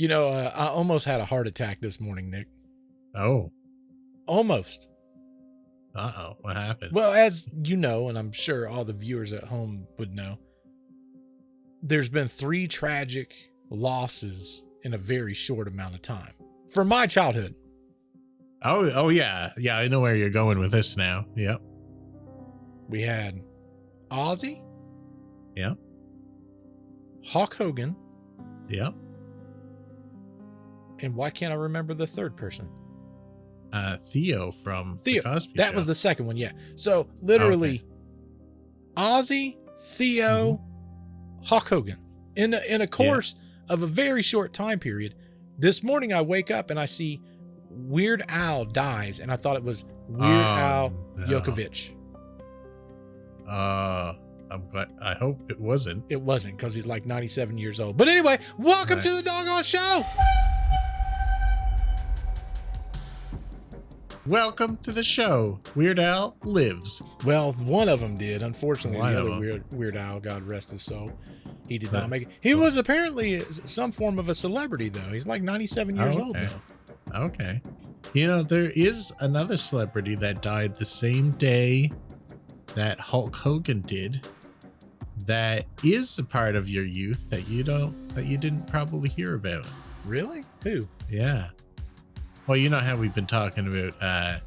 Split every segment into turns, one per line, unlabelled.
I almost had a heart attack this morning, Nick.
Oh.
Almost.
Uh-oh. What happened?
Well, as you know, and I'm sure all the viewers at home would know, there's been 3 tragic losses in a very short amount of time from my childhood.
Oh yeah. Yeah, I know where you're going with this now. Yep.
We had Ozzy.
Yep.
Hulk Hogan.
Yep.
And why can't I remember the third person?
Theo from
Theo.
The Cosby
That
Show.
was the second one, yeah. So literally, Ozzy, Theo, Hulk Hogan. In a course of a very short time period. This morning I wake up and I see Weird Al dies, and I thought it was Weird Al Yankovic.
I'm glad. I hope it wasn't.
It wasn't, because he's like 97 years old. But anyway, welcome to the doggone show.
Welcome to the show. Weird Al lives.
Well, one of them did. Unfortunately,
One
the
of
other
them.
Weird Al, God rest his soul, he did not make it. He was apparently some form of a celebrity, though. He's like 97 years old now.
Okay. There is another celebrity that died the same day that Hulk Hogan did. That is a part of your youth that you didn't probably hear about.
Really? Who?
Yeah. Well, you know how we've been talking about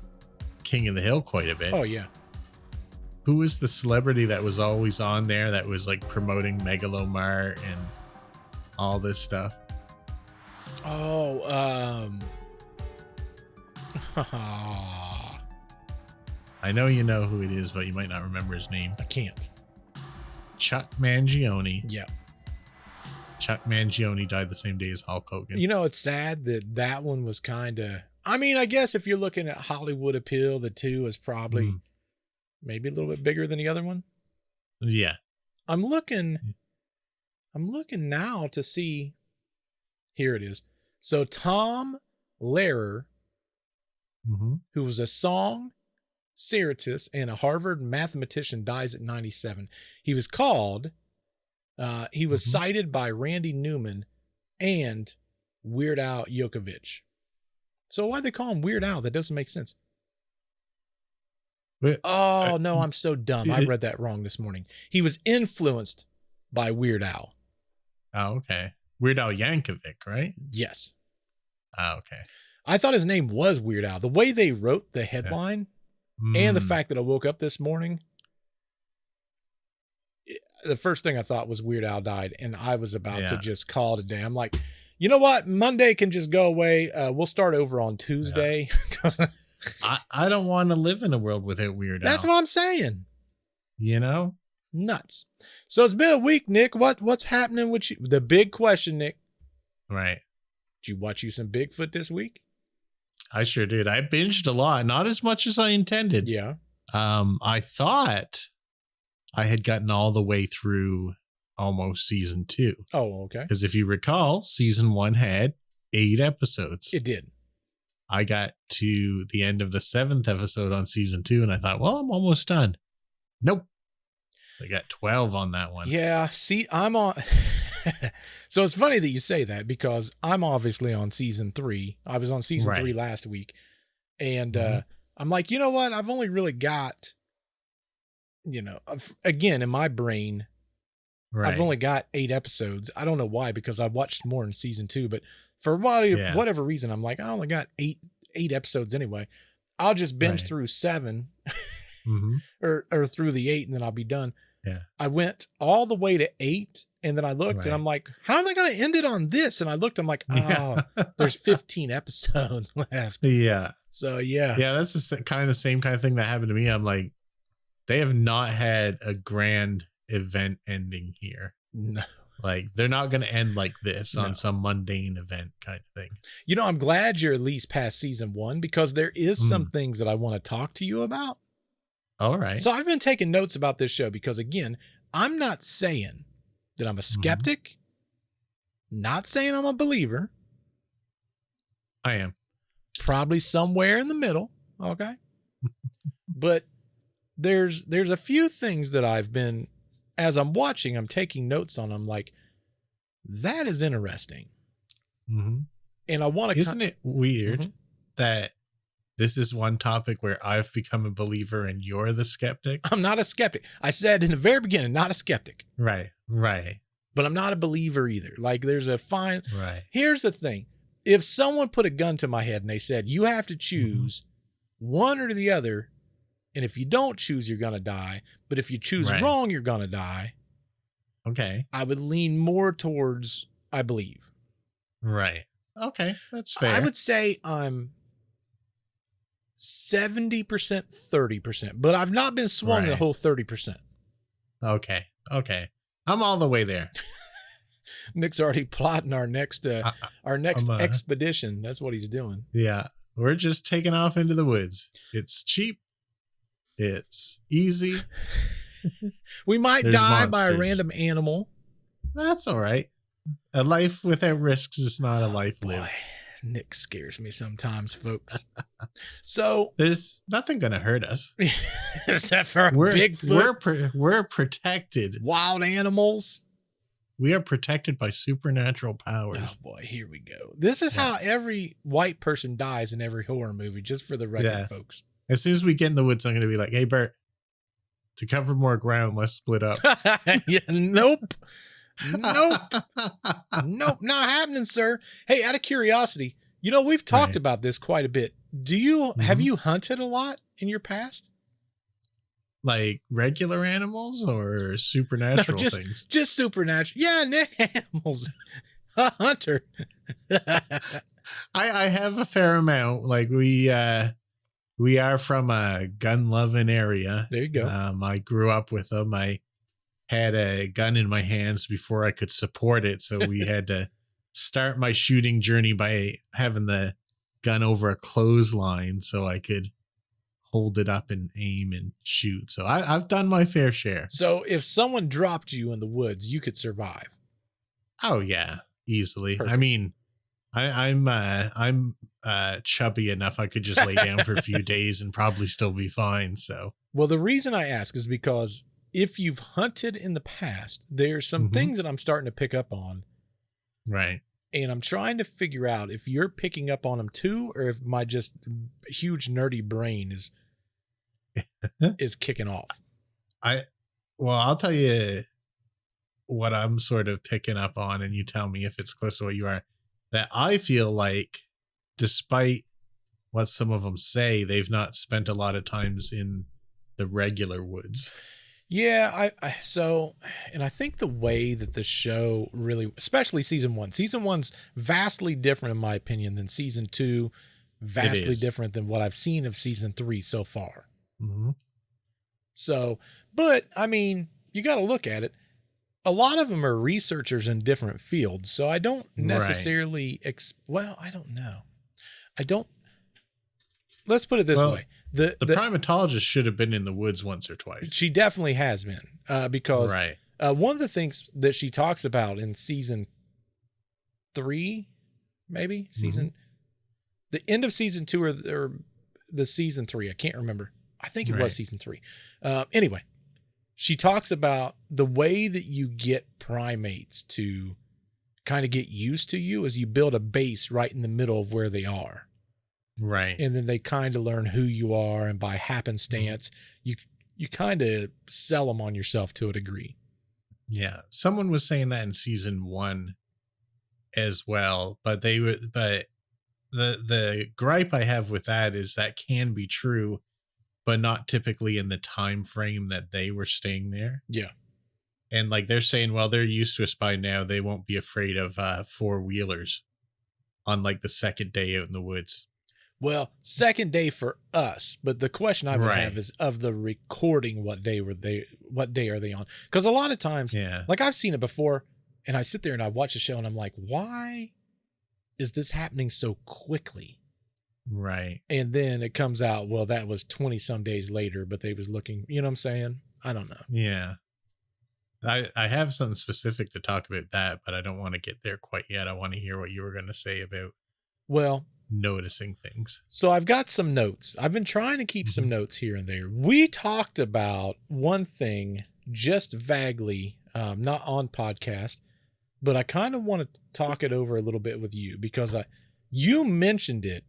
King of the Hill quite a bit.
Oh, yeah.
Who was the celebrity that was always on there that was like promoting Megalomart and all this stuff?
Oh,
I know you know who it is, but you might not remember his name.
I can't.
Chuck Mangione.
Yeah.
Chuck Mangione died the same day as Hulk Hogan.
It's sad that one was kind of, I guess if you're looking at Hollywood appeal, the 2 is probably maybe a little bit bigger than the other one.
Yeah.
I'm looking now to see. Here it is. So Tom Lehrer, who was a song scientist and a Harvard mathematician, dies at 97. He was cited by Randy Newman and Weird Al Yankovic. So why'd they call him Weird Al? That doesn't make sense.
But,
no, I'm so dumb. I read that wrong this morning. He was influenced by Weird Al.
Oh, okay. Weird Al Yankovic, right?
Yes.
Oh, okay.
I thought his name was Weird Al. The way they wrote the headline and the fact that I woke up this morning, the first thing I thought was Weird Al died, and I was about to just call it a day. I'm like, you know what? Monday can just go away. We'll start over on Tuesday.
I don't want to live in a world without Weird Al.
That's what I'm saying. Nuts. So it's been a week, Nick. What's happening with you? The big question, Nick.
Right.
Did you watch you some Bigfoot this week?
I sure did. I binged a lot, not as much as I intended.
Yeah.
I thought I had gotten all the way through almost season 2.
Oh, okay.
Because if you recall, season 1 had 8 episodes.
It did.
I got to the end of the 7th episode on season 2, and I thought, well, I'm almost done. Nope. I got 12 on that one.
Yeah. See, I'm on. So it's funny that you say that, because I'm obviously on season 3. I was on season 3 last week. And I'm like, you know what? I've only really got, again, in my brain, I've only got 8 episodes. I don't know why, because I watched more in season 2, but for whatever reason, I'm like, I only got eight episodes anyway. I'll just binge through 7 or through the 8, and then I'll be done.
Yeah.
I went all the way to 8, and then I looked and I'm like, how are they going to end it on this? And I looked, I'm like, there's 15 episodes left.
Yeah.
So yeah.
Yeah, that's the same kind of thing that happened to me. I'm like, they have not had a grand event ending here.
No.
Like, they're not going to end like this on some mundane event kind of thing.
I'm glad you're at least past season 1, because there is some things that I want to talk to you about.
All right.
So I've been taking notes about this show, because again, I'm not saying that I'm a skeptic, not saying I'm a believer.
I am.
Probably somewhere in the middle. Okay. But there's a few things that I've been, as I'm watching, I'm taking notes on them, like, that is interesting.
Mm-hmm.
And I want to.
Isn't it weird that this is one topic where I've become a believer and you're the skeptic?
I'm not a skeptic. I said in the very beginning, not a skeptic.
Right.
But I'm not a believer either. Like there's a fine.
Right.
Here's the thing. If someone put a gun to my head and they said, you have to choose one or the other, and if you don't choose, you're going to die. But if you choose wrong, you're going to die.
Okay.
I would lean more towards, I believe.
Right. Okay. That's fair.
I would say I'm 70%, 30%, but I've not been swung the whole 30%.
Okay. I'm all the way there.
Nick's already plotting our next expedition. That's what he's doing.
Yeah. We're just taking off into the woods. It's cheap. It's easy.
We might die by a random animal.
That's all right. A life without risks is not a life lived.
Nick scares me sometimes, folks. So
there's nothing going to hurt us.
Except for Bigfoot.
We're protected.
Wild animals.
We are protected by supernatural powers.
Oh boy, here we go. This is how every white person dies in every horror movie, just for the record, folks.
As soon as we get in the woods, I'm going to be like, hey, Bert, to cover more ground, let's split up.
Nope, not happening, sir. Hey, out of curiosity, we've talked about this quite a bit. Have you hunted a lot in your past?
Like regular animals or supernatural things? Just
supernatural. Yeah, animals. A hunter.
I have a fair amount. Like we are from a gun-loving area.
There you go.
I grew up with them. I had a gun in my hands before I could support it, so we had to start my shooting journey by having the gun over a clothesline so I could hold it up and aim and shoot. So I've done my fair share.
So if someone dropped you in the woods, you could survive.
Oh yeah, easily.
Perfect.
I mean, I'm chubby enough I could just lay down for a few days and probably still be fine. So
well, the reason I ask is because if you've hunted in the past, there's some things that I'm starting to pick up on.
Right.
And I'm trying to figure out if you're picking up on them too, or if my just huge nerdy brain is kicking off.
I'll tell you what I'm sort of picking up on, and you tell me if it's close to what you are. That I feel like, despite what some of them say, they've not spent a lot of times in the regular woods.
Yeah, and I think the way that the show really, especially season 1's vastly different in my opinion than season 2, vastly different than what I've seen of season 3 so far.
Mm-hmm.
So, but I mean, you got to look at it. A lot of them are researchers in different fields, so I don't necessarily, I don't know. Let's put it this way. The
primatologist should have been in the woods once or twice.
She definitely has been, because one of the things that she talks about in season 3, maybe the end of season 2 or the season 3, I can't remember. I think it was season 3. Anyway, she talks about the way that you get primates to kind of get used to you is you build a base right in the middle of where they are.
Right.
And then they kind of learn who you are, and by happenstance, you kind of sell them on yourself to a degree.
Yeah. Someone was saying that in season 1 as well, but the gripe I have with that is that can be true, but not typically in the time frame that they were staying there.
Yeah.
And like they're saying, well, they're used to us by now. They won't be afraid of 4-wheelers on like the second day out in the woods.
Well, second day for us, but the question I would have is of the recording, what day are they on? Because a lot of times, like I've seen it before, and I sit there and I watch the show and I'm like, why is this happening so quickly?
Right.
And then it comes out, well, that was 20 some days later, but they was looking, you know what I'm saying? I don't know.
Yeah. I have something specific to talk about that, but I don't want to get there quite yet. I want to hear what you were going to say about noticing things.
So I've got some notes. I've been trying to keep some notes here and there. We talked about one thing just vaguely, not on podcast, but I kind of want to talk it over a little bit with you because you mentioned it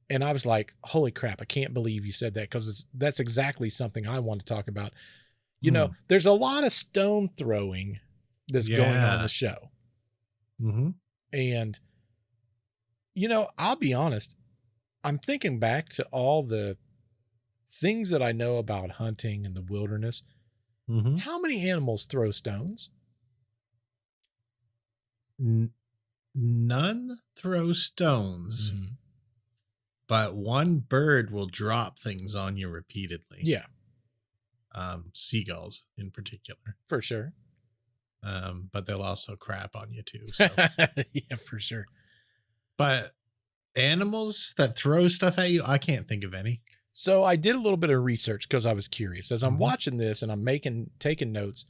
and I was like, holy crap, I can't believe you said that because that's exactly something I want to talk about. You know, there's a lot of stone throwing that's going on in the show.
Mm-hmm.
And, you know, I'll be honest, I'm thinking back to all the things that I know about hunting in the wilderness.
Mm-hmm.
How many animals throw stones?
None throw stones, but one bird will drop things on you repeatedly.
Yeah.
Seagulls in particular.
For sure.
But they'll also crap on you too. So.
Yeah, for sure.
But animals that throw stuff at you, I can't think of any.
So I did a little bit of research because I was curious. As I'm watching this and I'm taking notes,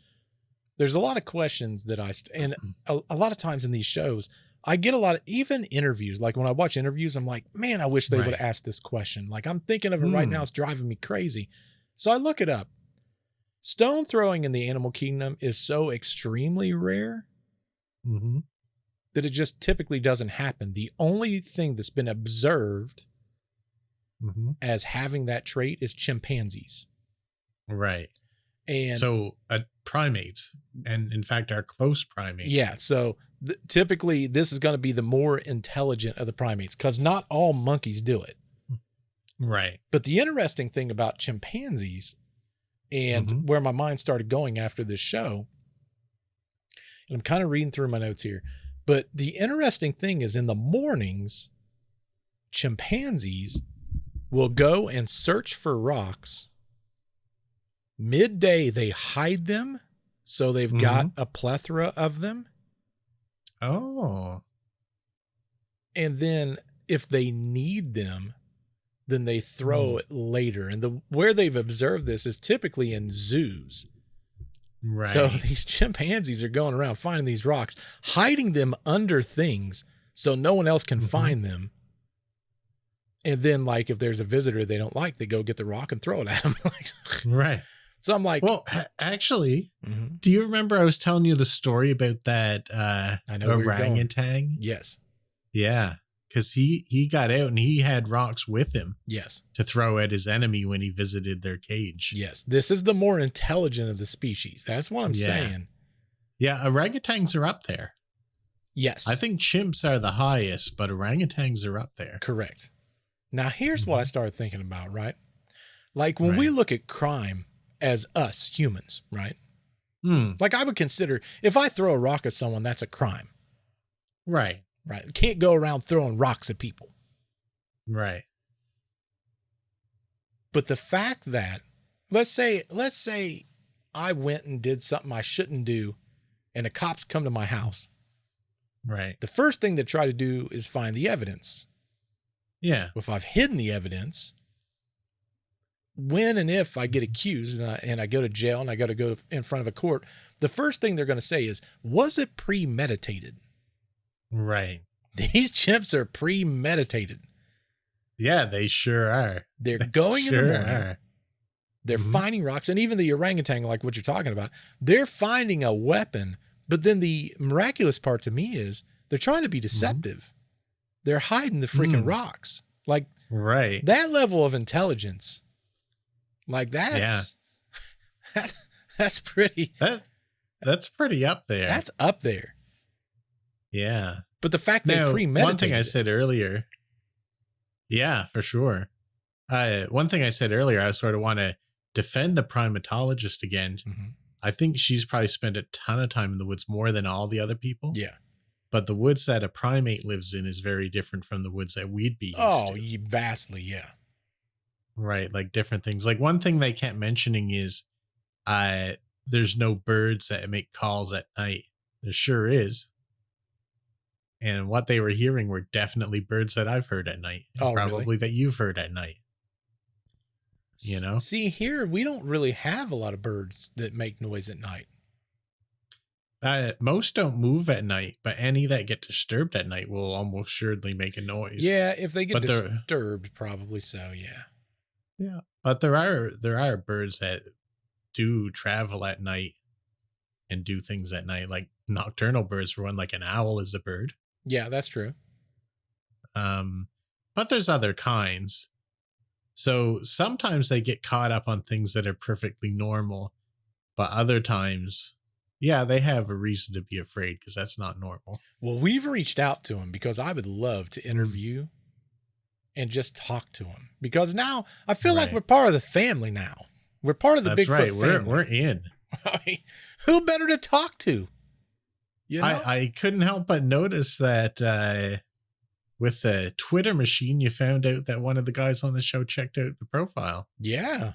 there's a lot of questions that and a lot of times in these shows, I get a lot of even interviews. Like when I watch interviews, I'm like, man, I wish they would have asked this question. Like I'm thinking of it right now. It's driving me crazy. So I look it up. Stone throwing in the animal kingdom is so extremely rare that it just typically doesn't happen. The only thing that's been observed as having that trait is chimpanzees.
Right.
And
so primates, and in fact, our close primates.
Yeah. So typically this is going to be the more intelligent of the primates because not all monkeys do it.
Right.
But the interesting thing about chimpanzees and where my mind started going after this show, and I'm kind of reading through my notes here, but the interesting thing is in the mornings, chimpanzees will go and search for rocks. Midday, they hide them. So they've got a plethora of them.
Oh.
And then if they need them, then they throw it later. And where they've observed this is typically in zoos.
Right.
So these chimpanzees are going around finding these rocks, hiding them under things so no one else can find them. And then, like, if there's a visitor they don't like, they go get the rock and throw it at them.
Right.
So I'm like,
well, actually, do you remember I was telling you the story about that orangutan?
Yes.
Yeah. Because he got out and he had rocks with him.
Yes.
To throw at his enemy when he visited their cage.
Yes. This is the more intelligent of the species. That's what I'm saying.
Yeah. Orangutans are up there.
Yes.
I think chimps are the highest, but orangutans are up there.
Correct. Now, here's what I started thinking about, right? Like when we look at crime as us humans, right? Like I would consider if I throw a rock at someone, that's a crime.
Right.
Right. You can't go around throwing rocks at people.
Right.
But the fact that, let's say I went and did something I shouldn't do and the cops come to my house.
Right.
The first thing they try to do is find the evidence.
Yeah.
If I've hidden the evidence, when and if I get accused and I go to jail and I got to go in front of a court, the first thing they're going to say is, was it premeditated?
Right.
These chimps are premeditated.
Yeah, they sure are.
They're going in the morning.
Are.
They're finding rocks. And even the orangutan, like what you're talking about, they're finding a weapon. But then the miraculous part to me is they're trying to be deceptive. They're hiding the freaking rocks. Like that level of intelligence. Like that's pretty.
That's pretty up there.
That's up there.
Yeah.
But the fact they premeditated.
One thing I said earlier. Yeah, for sure. One thing I said earlier, I sort of want to defend the primatologist again. I think she's probably spent a ton of time in the woods more than all the other people.
Yeah.
But the woods that a primate lives in is very different from the woods that we'd be used to.
Vastly, yeah.
Right, like different things. Like one thing they kept mentioning is there's no birds that make calls at night. There sure is. And what they were hearing were definitely birds that I've heard at night. And probably really? That you've heard at night. You know?
See, here we don't really have a lot of birds that make noise at night.
Most don't move at night, but any that get disturbed at night will almost surely make a noise.
Yeah, if they get disturbed, probably so, yeah.
Yeah, but there are birds that do travel at night and do things at night, like nocturnal birds for one, like an owl is a bird.
Yeah, that's true.
But there's other kinds. So sometimes they get caught up on things that are perfectly normal, but other times, yeah, they have a reason to be afraid because that's not normal.
Well, we've reached out to him because I would love to interview and just talk to him, because now I feel like we're part of the family now. We're part of the Bigfoot family.
We're in.
I mean, who better to talk to? You know?
I couldn't help but notice that with the Twitter machine, you found out that one of the guys on the show checked out the profile.
Yeah.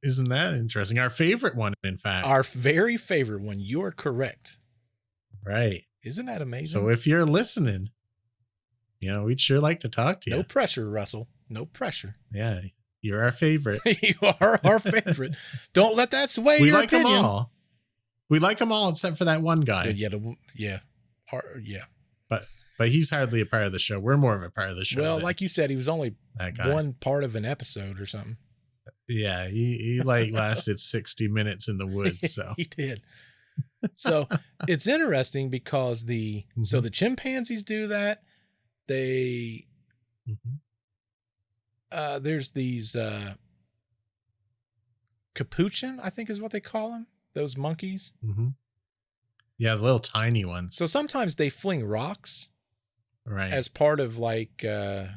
Isn't that interesting? Our favorite one, in fact.
Our very favorite one. You're correct.
Right.
Isn't that amazing?
So if you're listening, we'd sure like to talk to you.
No pressure, Russell. No pressure.
Yeah. You're our favorite.
You are our favorite. Don't let that sway your opinion.
Them all. We like them all except for that one guy.
Yeah.
But he's hardly a part of the show. We're more of a part of the show.
Well, like you said, he was only one part of an episode or something.
Yeah, he lasted 60 minutes in the woods. So
he did. So it's interesting because the chimpanzees do that. They there's these capuchin, I think is what they call them. Those monkeys.
Mm-hmm. Yeah, the little tiny ones.
So sometimes they fling rocks.
Right.
As part of like, I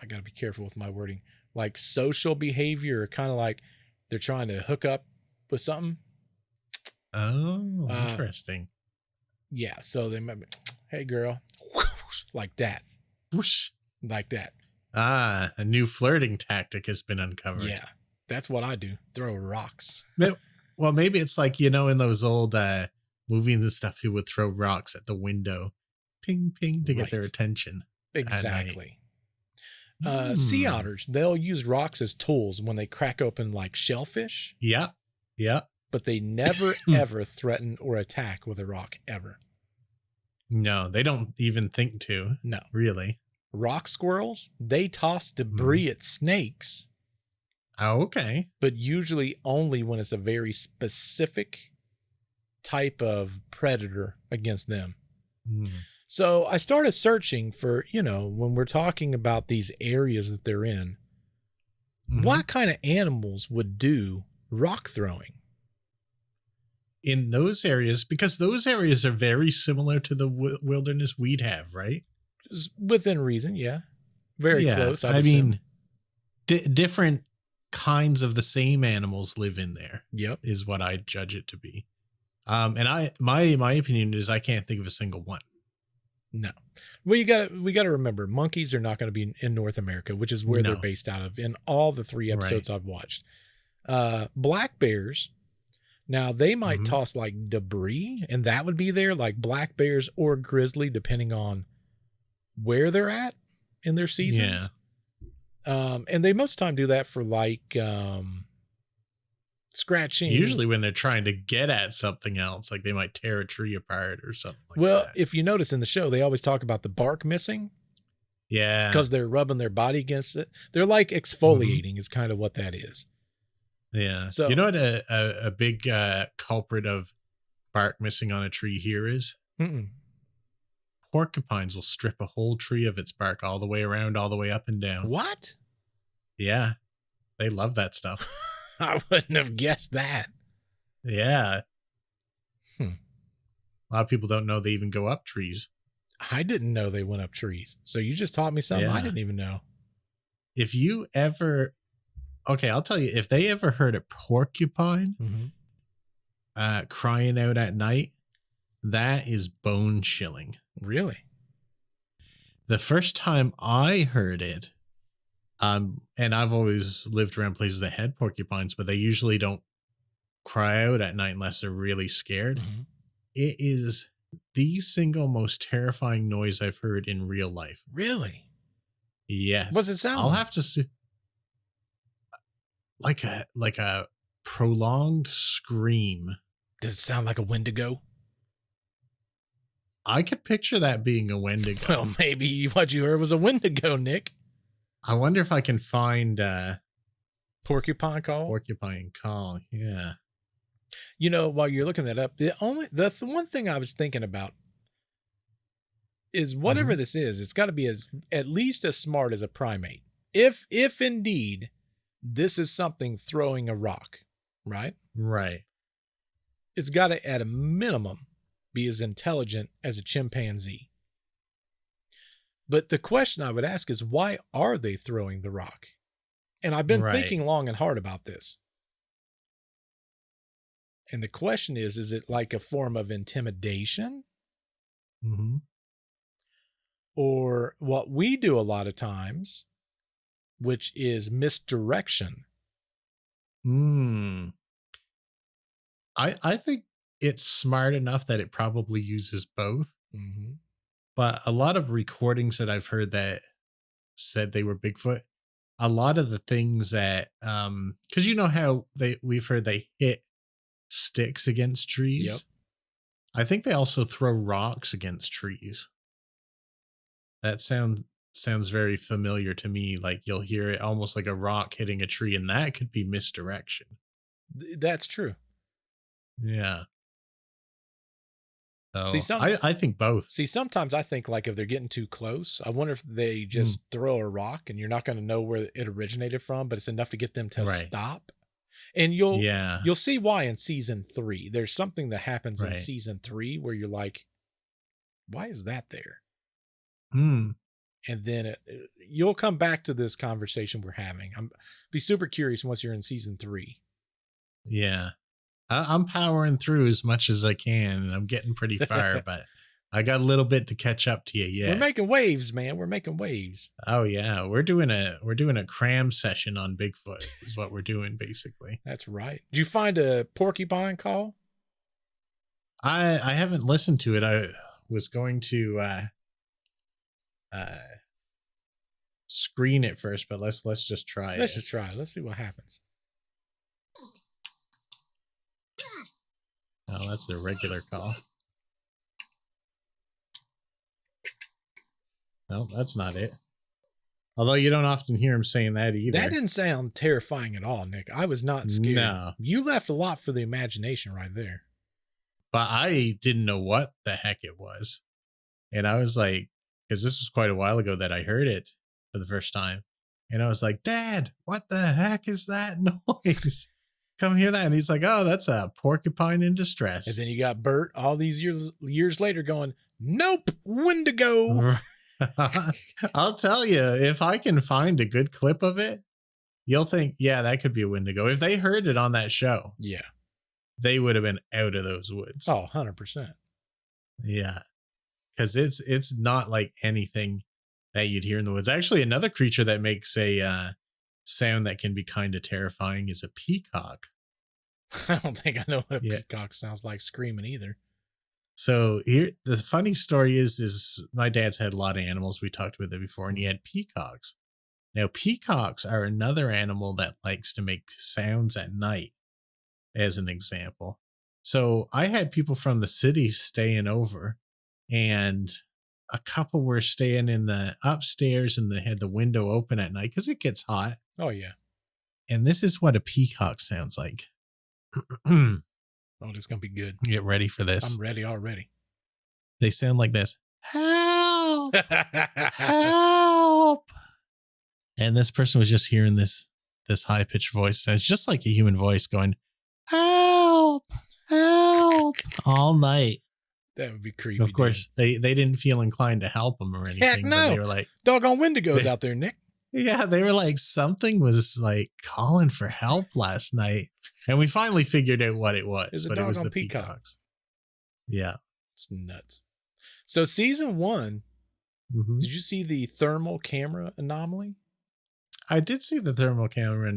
got to be careful with my wording, like social behavior, kind of like they're trying to hook up with something.
Oh, interesting.
Yeah. So they might be, hey girl, like that.
Whoosh.
Like that.
Ah, a new flirting tactic has been uncovered.
Yeah. That's what I do. Throw rocks.
Well, maybe it's like, in those old movies and stuff, he would throw rocks at the window. Ping, ping, to get their attention.
Exactly. Sea otters, they'll use rocks as tools when they crack open like shellfish.
Yeah. Yeah.
But they never, ever threaten or attack with a rock, ever.
No, they don't even think to.
No.
Really.
Rock squirrels, they toss debris at snakes.
Oh, okay.
But usually only when it's a very specific type of predator against them. So I started searching for, when we're talking about these areas that they're in, what kind of animals would do rock throwing?
In those areas, because those areas are very similar to the wilderness we'd have, right?
Just within reason, yeah. Very close.
I mean, different kinds of the same animals live in there.
Yep.
Is what I judge it to be. And my opinion is I can't think of a single one.
No. Well, we got to remember, monkeys are not going to be in North America, which is where they're based out of in all the 3 episodes I've watched. Black bears, now they might toss like debris, and that would be there, like black bears or grizzly, depending on where they're at in their seasons. Yeah. And they most of the time do that for like scratching.
Usually when they're trying to get at something else, like they might tear a tree apart or something like that.
Well, if you notice in the show, they always talk about the bark missing.
Yeah.
Because they're rubbing their body against it. They're like exfoliating is kind of what that is.
Yeah.
So,
you know what a big culprit of bark missing on a tree here is? Porcupines will strip a whole tree of its bark all the way around, all the way up and down.
What?
Yeah. They love that stuff.
I wouldn't have guessed that.
Yeah. A lot of people don't know they even go up trees.
I didn't know they went up trees. So you just taught me something I didn't even know.
If you ever... Okay, I'll tell you, if they ever heard a porcupine crying out at night, that is bone chilling.
Really?
The first time I heard it, and I've always lived around places that had porcupines, but they usually don't cry out at night unless they're really scared. It is the single most terrifying noise I've heard in real life.
Really?
Yes.
What's it sound
I'll
like?
have to see. Like a prolonged scream.
Does it sound like a Wendigo?
I could picture that being a Wendigo.
Well, maybe what you heard was a Wendigo, Nick.
I wonder if I can find
porcupine call.
Porcupine call, yeah.
You know, while you're looking that up, the one thing I was thinking about is whatever
Mhm.
this is, it's got to be at least as smart as a primate. If indeed this is something throwing a rock, right?
Right.
It's got to, at a minimum, be as intelligent as a chimpanzee. But the question I would ask is, why are they throwing the rock? And I've been
Right.
thinking long and hard about this. And the question is it like a form of intimidation?
Mm-hmm.
Or what we do a lot of times, which is misdirection?
I think it's smart enough that it probably uses both.
Mm-hmm.
But a lot of recordings that I've heard that said they were Bigfoot, a lot of the things that because you know how we've heard they hit sticks against trees.
Yep.
I think they also throw rocks against trees. That sounds very familiar to me. Like you'll hear it almost like a rock hitting a tree, and that could be misdirection.
That's true.
Yeah.
See,
So I think both.
sometimes I think like if they're getting too close, I wonder if they just throw a rock and you're not going to know where it originated from, but it's enough to get them to
Right.
stop. And you'll see why in season 3. There's something that happens in
Right.
season 3 where you're like, why is that there?
Hmm.
And then you'll come back to this conversation we're having. I'm be super curious once you're in season 3.
Yeah. I'm powering through as much as I can, and I'm getting pretty far, but I got a little bit to catch up to you yet.
We're making waves, man. We're making waves.
Oh yeah, we're doing a cram session on Bigfoot is what we're doing basically.
That's right. Did you find a porcupine call?
I haven't listened to it. I was going to screen it first, but let's just try it.
Let's just try it. Let's see what happens.
Oh, that's the regular call. No, that's not it. Although you don't often hear him saying that either.
That didn't sound terrifying at all, Nick. I was not scared.
No.
You left a lot for the imagination right there.
But I didn't know what the heck it was. And I was like, because this was quite a while ago that I heard it for the first time. And I was like, Dad, what the heck is that noise? Come hear that. And he's like, oh, that's a porcupine in distress.
And then you got Bert all these years later going, nope, Wendigo.
I'll tell you, if I can find a good clip of it, you'll think, yeah, that could be a Wendigo. If they heard it on that show,
yeah,
they would have been out of those woods.
Oh, 100%.
Yeah. Because it's not like anything that you'd hear in the woods. Actually, another creature that makes a sound that can be kind of terrifying is a peacock.
I don't think I know what a peacock sounds like screaming either.
So here, the funny story is my dad's had a lot of animals. We talked about that before, and he had peacocks. Now, peacocks are another animal that likes to make sounds at night, as an example. So I had people from the city staying over, and a couple were staying in the upstairs, and they had the window open at night because it gets hot.
Oh, yeah.
And this is what a peacock sounds like.
Oh, this is going to be good.
Get ready for this.
I'm ready already.
They sound like this. Help! Help! And this person was just hearing this high-pitched voice. And it's just like a human voice going, help! Help! All night.
That would be creepy.
Of course, they didn't feel inclined to help him or anything.
Heck no.
But they were like,
doggone Wendigos out there, Nick.
Yeah, they were like, something was like calling for help last night. And we finally figured out what it was. But it was the peacocks. Yeah.
It's nuts. So season 1, Did you see the thermal camera anomaly?
I did see the thermal camera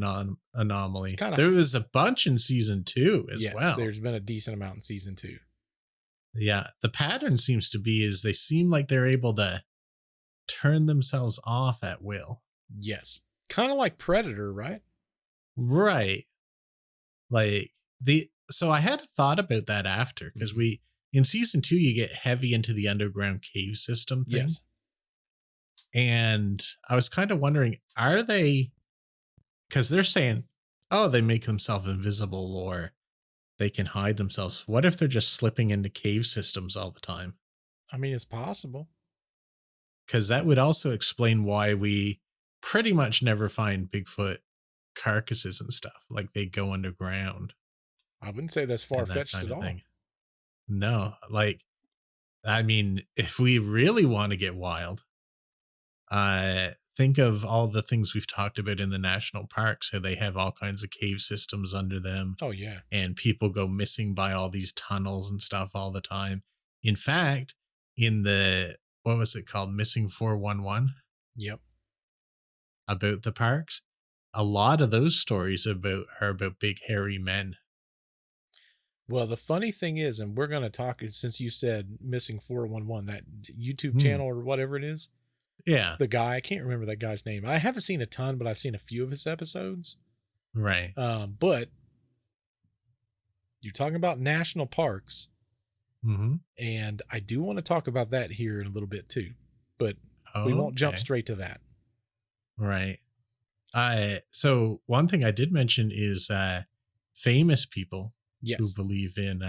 anomaly. There was a bunch in season 2 as well.
There's been a decent amount in season 2.
Yeah. The pattern seems to be is they seem like they're able to turn themselves off at will.
Yes. Kind of like Predator, right?
Right. Like so I had thought about that after because in season 2, you get heavy into the underground cave system thing.
Yes.
And I was kind of wondering, are they, because they're saying, oh, they make themselves invisible or they can hide themselves. What if they're just slipping into cave systems all the time?
I mean, it's possible.
Because that would also explain why we pretty much never find Bigfoot carcasses and stuff. Like they go underground.
I wouldn't say that's
and that
far-fetched
kind
at
of
all.
thing. No, like, I mean, if we really want to get wild, think of all the things we've talked about in the national parks. So they have all kinds of cave systems under them.
Oh, yeah.
And people go missing by all these tunnels and stuff all the time. In fact, in the, what was it called? Missing 411?
Yep.
About the parks. A lot of those stories are about big hairy men.
Well, the funny thing is, and we're going to talk, since you said Missing 411, that YouTube channel or whatever it is.
Yeah.
The guy, I can't remember that guy's name. I haven't seen a ton, but I've seen a few of his episodes.
Right.
But you're talking about national parks.
Mm-hmm.
And I do want to talk about that here in a little bit too, but we won't jump straight to that.
Right. So one thing I did mention is famous people who believe in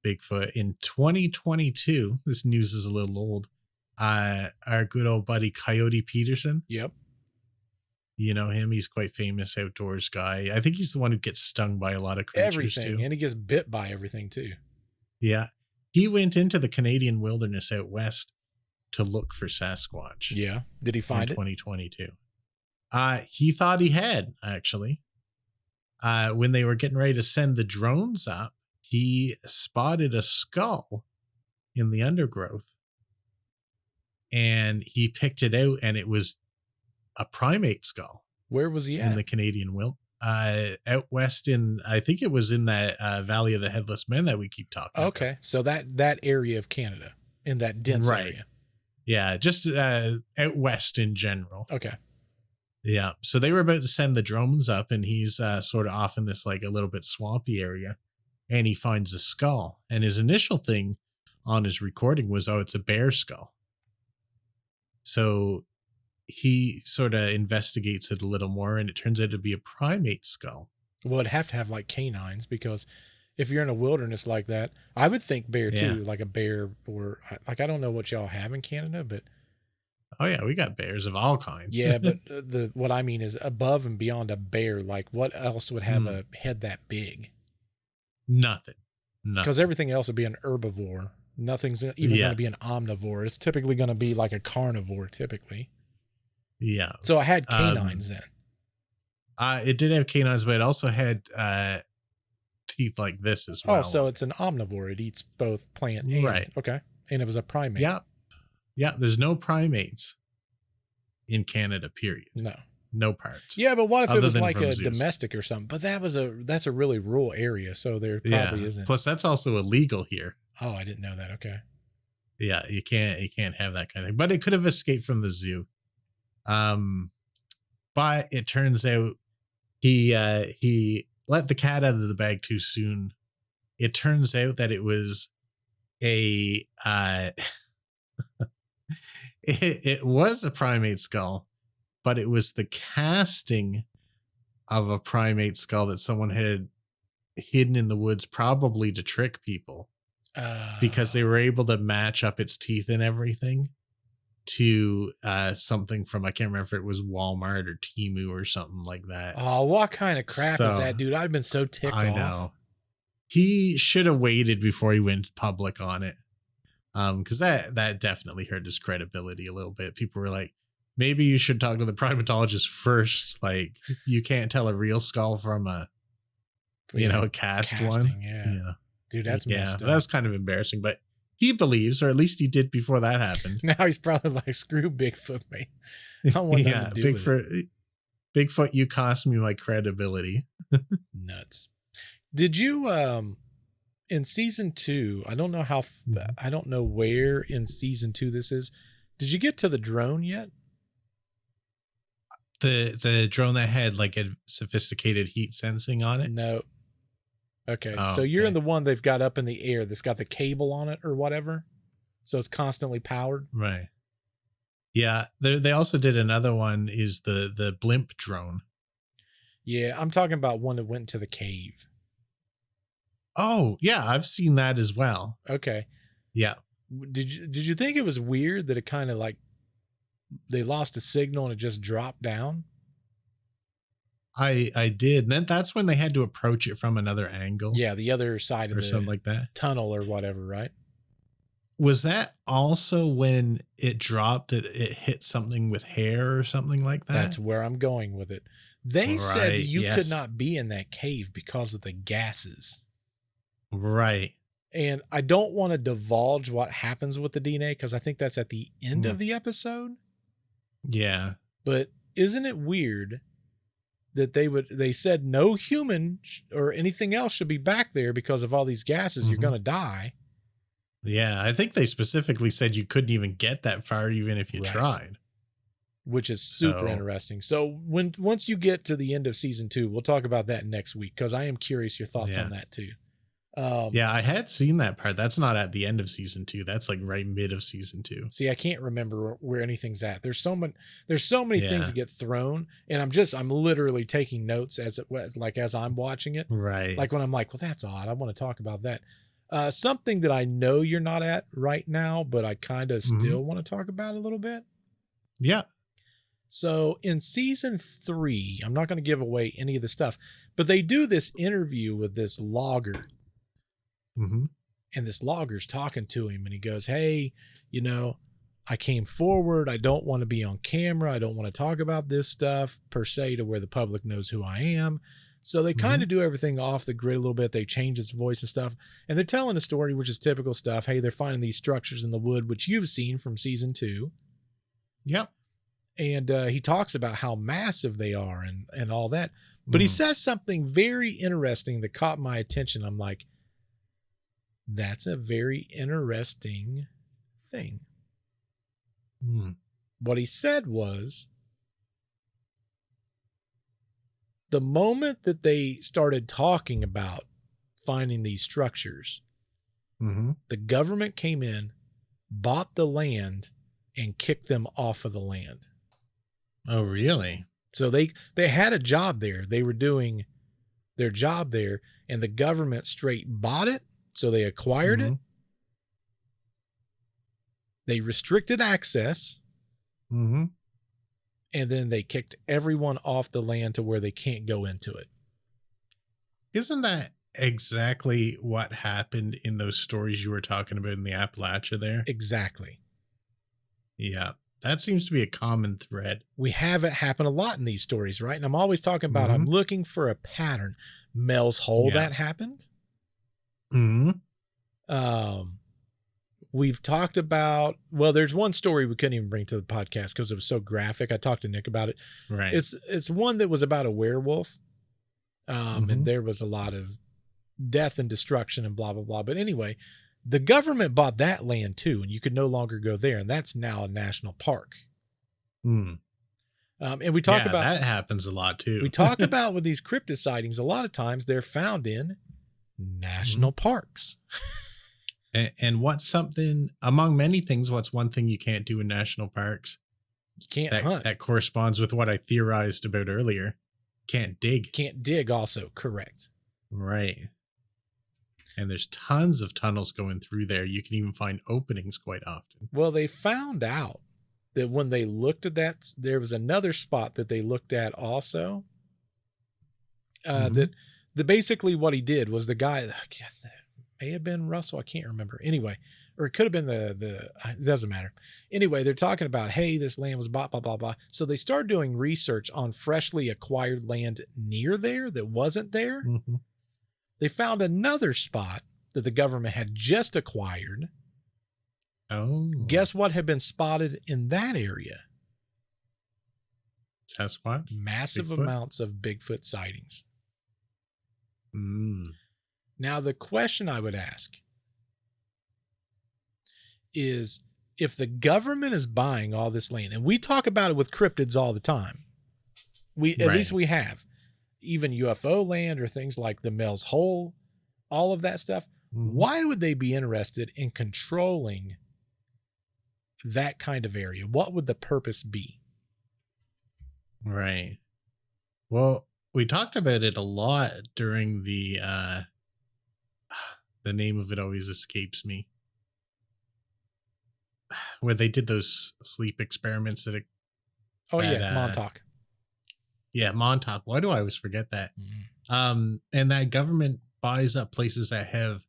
Bigfoot. In 2022, this news is a little old. Our good old buddy Coyote Peterson.
Yep.
You know him. He's quite famous outdoors guy. I think he's the one who gets stung by a lot of creatures too.
And he gets bit by everything too.
Yeah. He went into the Canadian wilderness out west to look for Sasquatch.
Yeah. Did he find
in 2022? He thought he had, actually. When they were getting ready to send the drones up, he spotted a skull in the undergrowth. And he picked it out, and it was a primate skull.
Where was he at?
In the Canadian out west in, I think it was in that Valley of the Headless Men that we keep talking about.
Okay. So that area of Canada, in that dense area.
Yeah, just out west in general.
Okay.
Yeah. So they were about to send the drones up, and he's sort of off in this like a little bit swampy area, and he finds a skull. And his initial thing on his recording was, oh, it's a bear skull. So he sort of investigates it a little more, and it turns out to be a primate skull.
Well, it'd have to have like canines, because if you're in a wilderness like that, I would think bear too, like a bear, or like, I don't know what y'all have in Canada, but.
Oh yeah, we got bears of all kinds.
Yeah, but what I mean is above and beyond a bear, like what else would have a head that big?
Nothing.
Because everything else would be an herbivore. Nothing's even going to be an omnivore. It's typically going to be like a carnivore, typically.
Yeah.
So I had canines then.
It did have canines, but it also had teeth like this as well.
Oh, so it's an omnivore. It eats both plant and...
Right.
Okay. And it was a primate.
Yeah. Yeah, there's no primates in Canada, period. No parts.
Yeah, but what if it was like a domestic or something? But that's a really rural area, so there probably isn't.
Plus, that's also illegal here.
Oh, I didn't know that. Okay.
Yeah, you can't have that kind of thing. But it could have escaped from the zoo. But it turns out he let the cat out of the bag too soon. It turns out that it was a it was a primate skull, but it was the casting of a primate skull that someone had hidden in the woods, probably to trick people, because they were able to match up its teeth and everything to something from, I can't remember if it was Walmart or Temu or something like that.
Oh, what kind of crap is that, dude? I've been so ticked off. I know.
He should have waited before he went public on it. Because that definitely hurt his credibility a little bit. People were like, maybe you should talk to the primatologist first. Like, you can't tell a real skull from a cast one.
Yeah. Dude, that's messed up.
That's kind of embarrassing, but he believes, or at least he did before that happened.
Now he's probably like, screw Bigfoot, man. I don't want nothing to do with it.
Bigfoot, you cost me my credibility.
Nuts. Did you, in season 2, I don't know where in season 2 this is. Did you get to the drone yet?
The drone that had like a sophisticated heat sensing on it?
No. Okay. So you're in the one they've got up in the air that's got the cable on it or whatever. So it's constantly powered.
Right. Yeah. They also did another one, is the blimp drone.
Yeah. I'm talking about one that went to the cave.
Oh, yeah, I've seen that as well.
Okay.
Yeah.
Did you think it was weird that it kind of like they lost a signal and it just dropped down?
I did. Then that's when they had to approach it from another angle.
Yeah, the other side of
or
the
something like that.
tunnel or whatever, right?
Was that also when it dropped, it hit something with hair or something like that?
That's where I'm going with it. They said
Right,
you could
yes.
not be in that cave because of the gases.
Right.
And I don't want to divulge what happens with the DNA because I think that's at the end of the episode.
Yeah.
But isn't it weird that they said no human or anything else should be back there because of all these gases, you're going to die.
Yeah, I think they specifically said you couldn't even get that far even if you tried.
Which is super interesting. So once you get to the end of season 2, we'll talk about that next week because I am curious your thoughts on that too.
Yeah, I had seen that part. That's not at the end of season 2. That's like right mid of season 2.
See, I can't remember where anything's at. There's so many things that get thrown, and I'm literally taking notes as I'm watching it.
Right.
Like when I'm like, well, that's odd. I want to talk about that. Something that I know you're not at right now, but I kind of still want to talk about a little bit.
Yeah.
So in season 3, I'm not going to give away any of the stuff, but they do this interview with this logger.
Mm-hmm.
And this logger's talking to him and he goes, hey, I came forward. I don't want to be on camera. I don't want to talk about this stuff per se to where the public knows who I am. So they kind of do everything off the grid a little bit. They change its voice and stuff. And they're telling a story, which is typical stuff. Hey, they're finding these structures in the wood, which you've seen from season 2.
Yep.
And he talks about how massive they are and all that. But he says something very interesting that caught my attention. I'm like, that's a very interesting thing. What he said was, the moment that they started talking about finding these structures, the government came in, bought the land, and kicked them off of the land.
Oh, really?
So they had a job there. They were doing their job there, and the government straight bought it. So they acquired it. They restricted access. And then they kicked everyone off the land to where they can't go into it.
Isn't that exactly what happened in those stories you were talking about in the Appalachia there?
Exactly.
Yeah. That seems to be a common thread.
We have it happen a lot in these stories, right? And I'm always talking about, I'm looking for a pattern. Mel's Hole, that happened. We've talked about, there's one story we couldn't even bring to the podcast because it was so graphic. I talked to Nick about it.
Right.
It's one that was about a werewolf. And there was a lot of death and destruction and blah, blah, blah. But anyway, the government bought that land too, and you could no longer go there. And that's now a national park. And we talk about
that happens a lot too.
We talk about with these cryptid sightings, a lot of times they're found in national parks.
And what's something, among many things, what's one thing you can't do in national parks?
You can't hunt.
That corresponds with what I theorized about earlier. Can't dig.
Can't dig also, correct.
Right. And there's tons of tunnels going through there. You can even find openings quite often.
Well, they found out that when they looked at that, there was another spot that they looked at also. That basically what he did was the guy, may have been Russell, I can't remember. Anyway, or it could have been it doesn't matter. Anyway, they're talking about, hey, this land was blah, blah, blah, blah. So they started doing research on freshly acquired land near there that wasn't there. They found another spot that the government had just acquired.
Oh.
Guess what had been spotted in that area?
Sasquatch?
Massive amounts of Bigfoot sightings. Now, the question I would ask is, if the government is buying all this land, and we talk about it with cryptids all the time, at least we have, even UFO land or things like the Mel's Hole, all of that stuff, why would they be interested in controlling that kind of area? What would the purpose be?
Right. Well, we talked about it a lot during the The name of it always escapes me. Where they did those sleep experiments
Montauk.
Yeah, Montauk. Why do I always forget that?
Mm-hmm.
And that government buys up places that have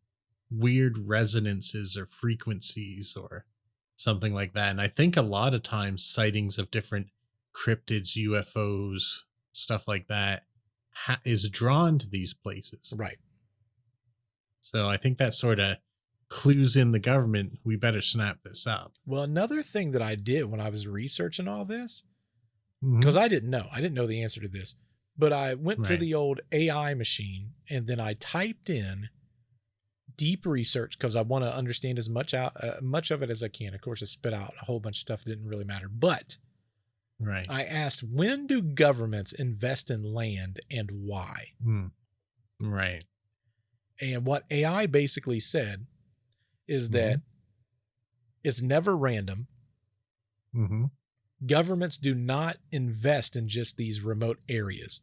weird resonances or frequencies or something like that. And I think a lot of times sightings of different cryptids, UFOs, stuff like that is drawn to these places.
Right.
So I think that sort of clues in the government, we better snap this up.
Well, another thing that I did when I was researching all this,
Mhm.
because I didn't know the answer to this, but I went to
Right.
the old AI machine and then I typed in deep research because I want to understand as much of it as I can. Of course, it spit out a whole bunch of stuff that didn't really matter, but
Right.
I asked, when do governments invest in land and why?
Right.
And what AI basically said is that it's never random.
Mm-hmm.
Governments do not invest in just these remote areas.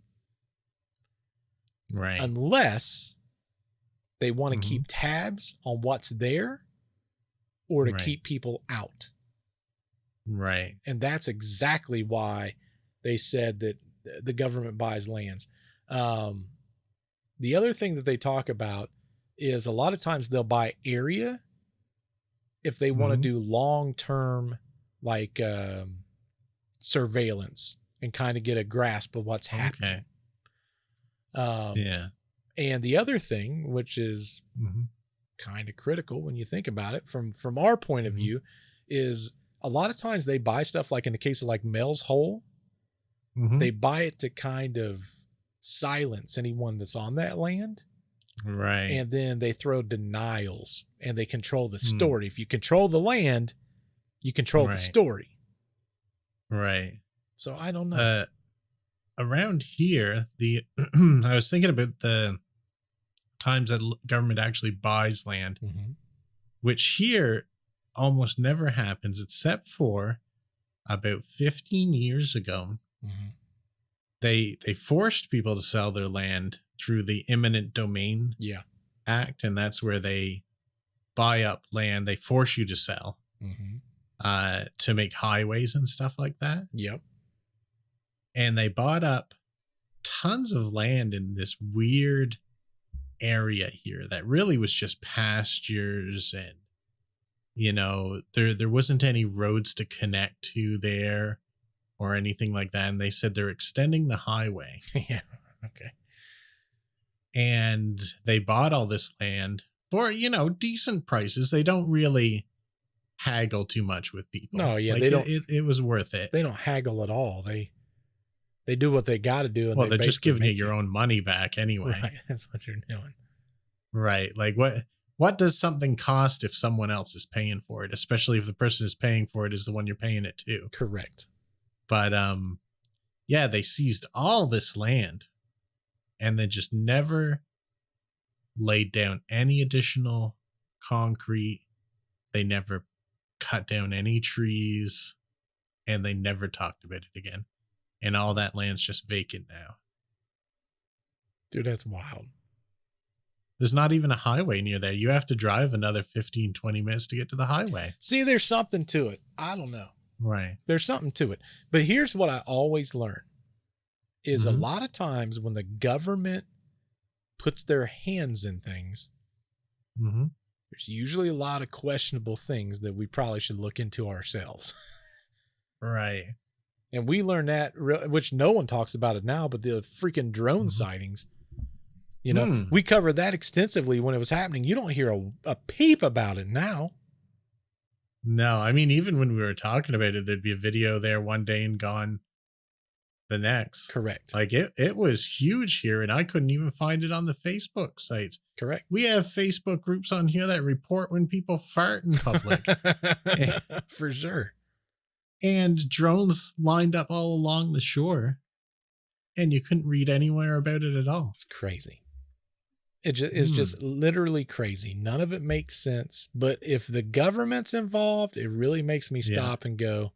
Right.
Unless they want to keep tabs on what's there or to keep people out.
Right.
And that's exactly why they said that the government buys lands. The other thing that they talk about is a lot of times they'll buy area if they want to do long-term like surveillance and kind of get a grasp of what's happening.
Yeah.
And the other thing, which is kind of critical when you think about it from our point of view, is a lot of times they buy stuff like in the case of like Mel's Hole, they buy it to kind of silence anyone that's on that land.
Right.
And then they throw denials and they control the story. If you control the land, you control the story.
Right.
So I don't know.
Around here, I was thinking about the times that government actually buys land, which here almost never happens, except for about 15 years ago. They forced people to sell their land through the Eminent Domain Act, and that's where they buy up land. They force you to sell to make highways and stuff like that.
Yep.
And they bought up tons of land in this weird area here that really was just pastures, and there wasn't any roads to connect to there or anything like that. And they said they're extending the highway.
Yeah. Okay.
And they bought all this land for, decent prices. They don't really haggle too much with people.
No, yeah,
like
they don't.
It was worth it.
They don't haggle at all. They do what they got to do. And
they're just giving you your own money back anyway.
Right. That's what you're doing.
Right. Like what does something cost if someone else is paying for it, especially if the person is paying for it is the one you're paying it to?
Correct.
But they seized all this land and then just never laid down any additional concrete. They never cut down any trees, and they never talked about it again. And all that land's just vacant now.
Dude, that's wild.
There's not even a highway near there. You have to drive another 15, 20 minutes to get to the highway.
See, there's something to it. I don't know.
Right.
There's something to it. But here's what I always learn is a lot of times when the government puts their hands in things, there's usually a lot of questionable things that we probably should look into ourselves.
Right.
And we learned that, which no one talks about it now, but the freaking drone sightings, we covered that extensively when it was happening. You don't hear a peep about it now.
No, I mean, even when we were talking about it, there'd be a video there one day and gone the next.
Correct.
Like it was huge here, and I couldn't even find it on the Facebook sites.
Correct.
We have Facebook groups on here that report when people fart in public.
For sure.
And drones lined up all along the shore, and you couldn't read anywhere about it at all.
It's crazy. It's just literally crazy. None of it makes sense. But if the government's involved, it really makes me stop and go,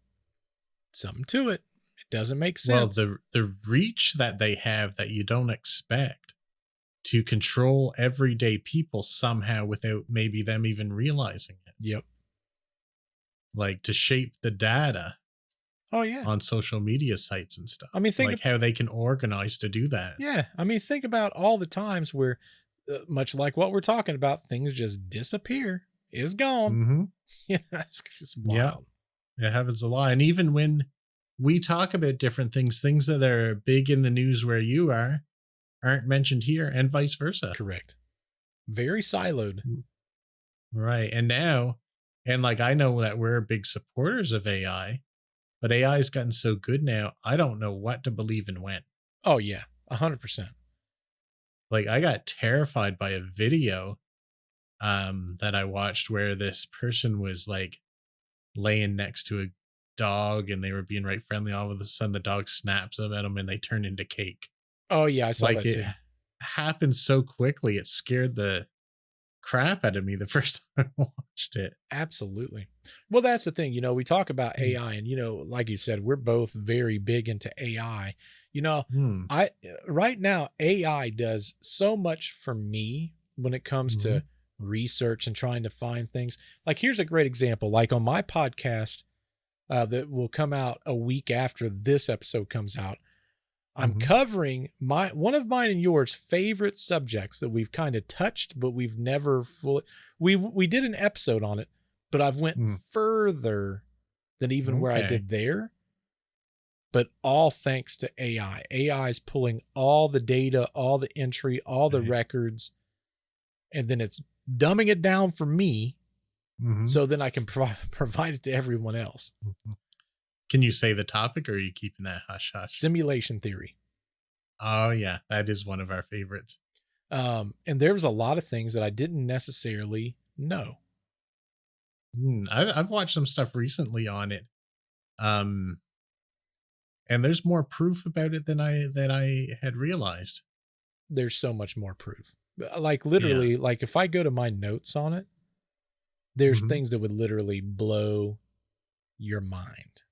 something to it. It doesn't make sense.
Well, the reach that they have that you don't expect to control everyday people somehow without maybe them even realizing it.
Yep.
Like to shape the data
Oh yeah.
on social media sites and stuff.
I mean,
like how they can organize to do that.
Yeah. I mean, think about all the times where, much like what we're talking about, things just disappear. It's gone.
Mm-hmm.
Yeah, it's wild.
Yeah, it happens a lot. And even when we talk about different things that are big in the news where you are, aren't mentioned here, and vice versa.
Correct. Very siloed.
Right. And now, and like I know that we're big supporters of AI, but AI has gotten so good now, I don't know what to believe and when.
Oh yeah, 100%.
Like I got terrified by a video that I watched where this person was like laying next to a dog and they were being right friendly. All of a sudden the dog snaps them at them and they turn into cake.
Oh yeah, I saw
Like
that
it
too.
happened so quickly, it scared the crap out of me the first time I watched it.
Absolutely. Well, that's the thing. We talk about AI, and like you said, we're both very big into AI. I right now AI does so much for me when it comes to research and trying to find things. Like here's a great example. Like on my podcast that will come out a week after this episode comes out, I'm covering one of mine and yours favorite subjects that we've kind of touched, but we've never fully. We did an episode on it, but I've went further than even where I did there. But all thanks to AI. AI is pulling all the data, all the entry, all the records, and then it's dumbing it down for me, so then I can provide it to everyone else.
Can you say the topic, or are you keeping that hush hush?
Simulation theory.
Oh yeah, that is one of our favorites.
And there was a lot of things that I didn't necessarily know.
I've watched some stuff recently on it, and there's more proof about it than I had realized.
There's so much more proof. Like literally, like if I go to my notes on it, there's things that would literally blow your mind.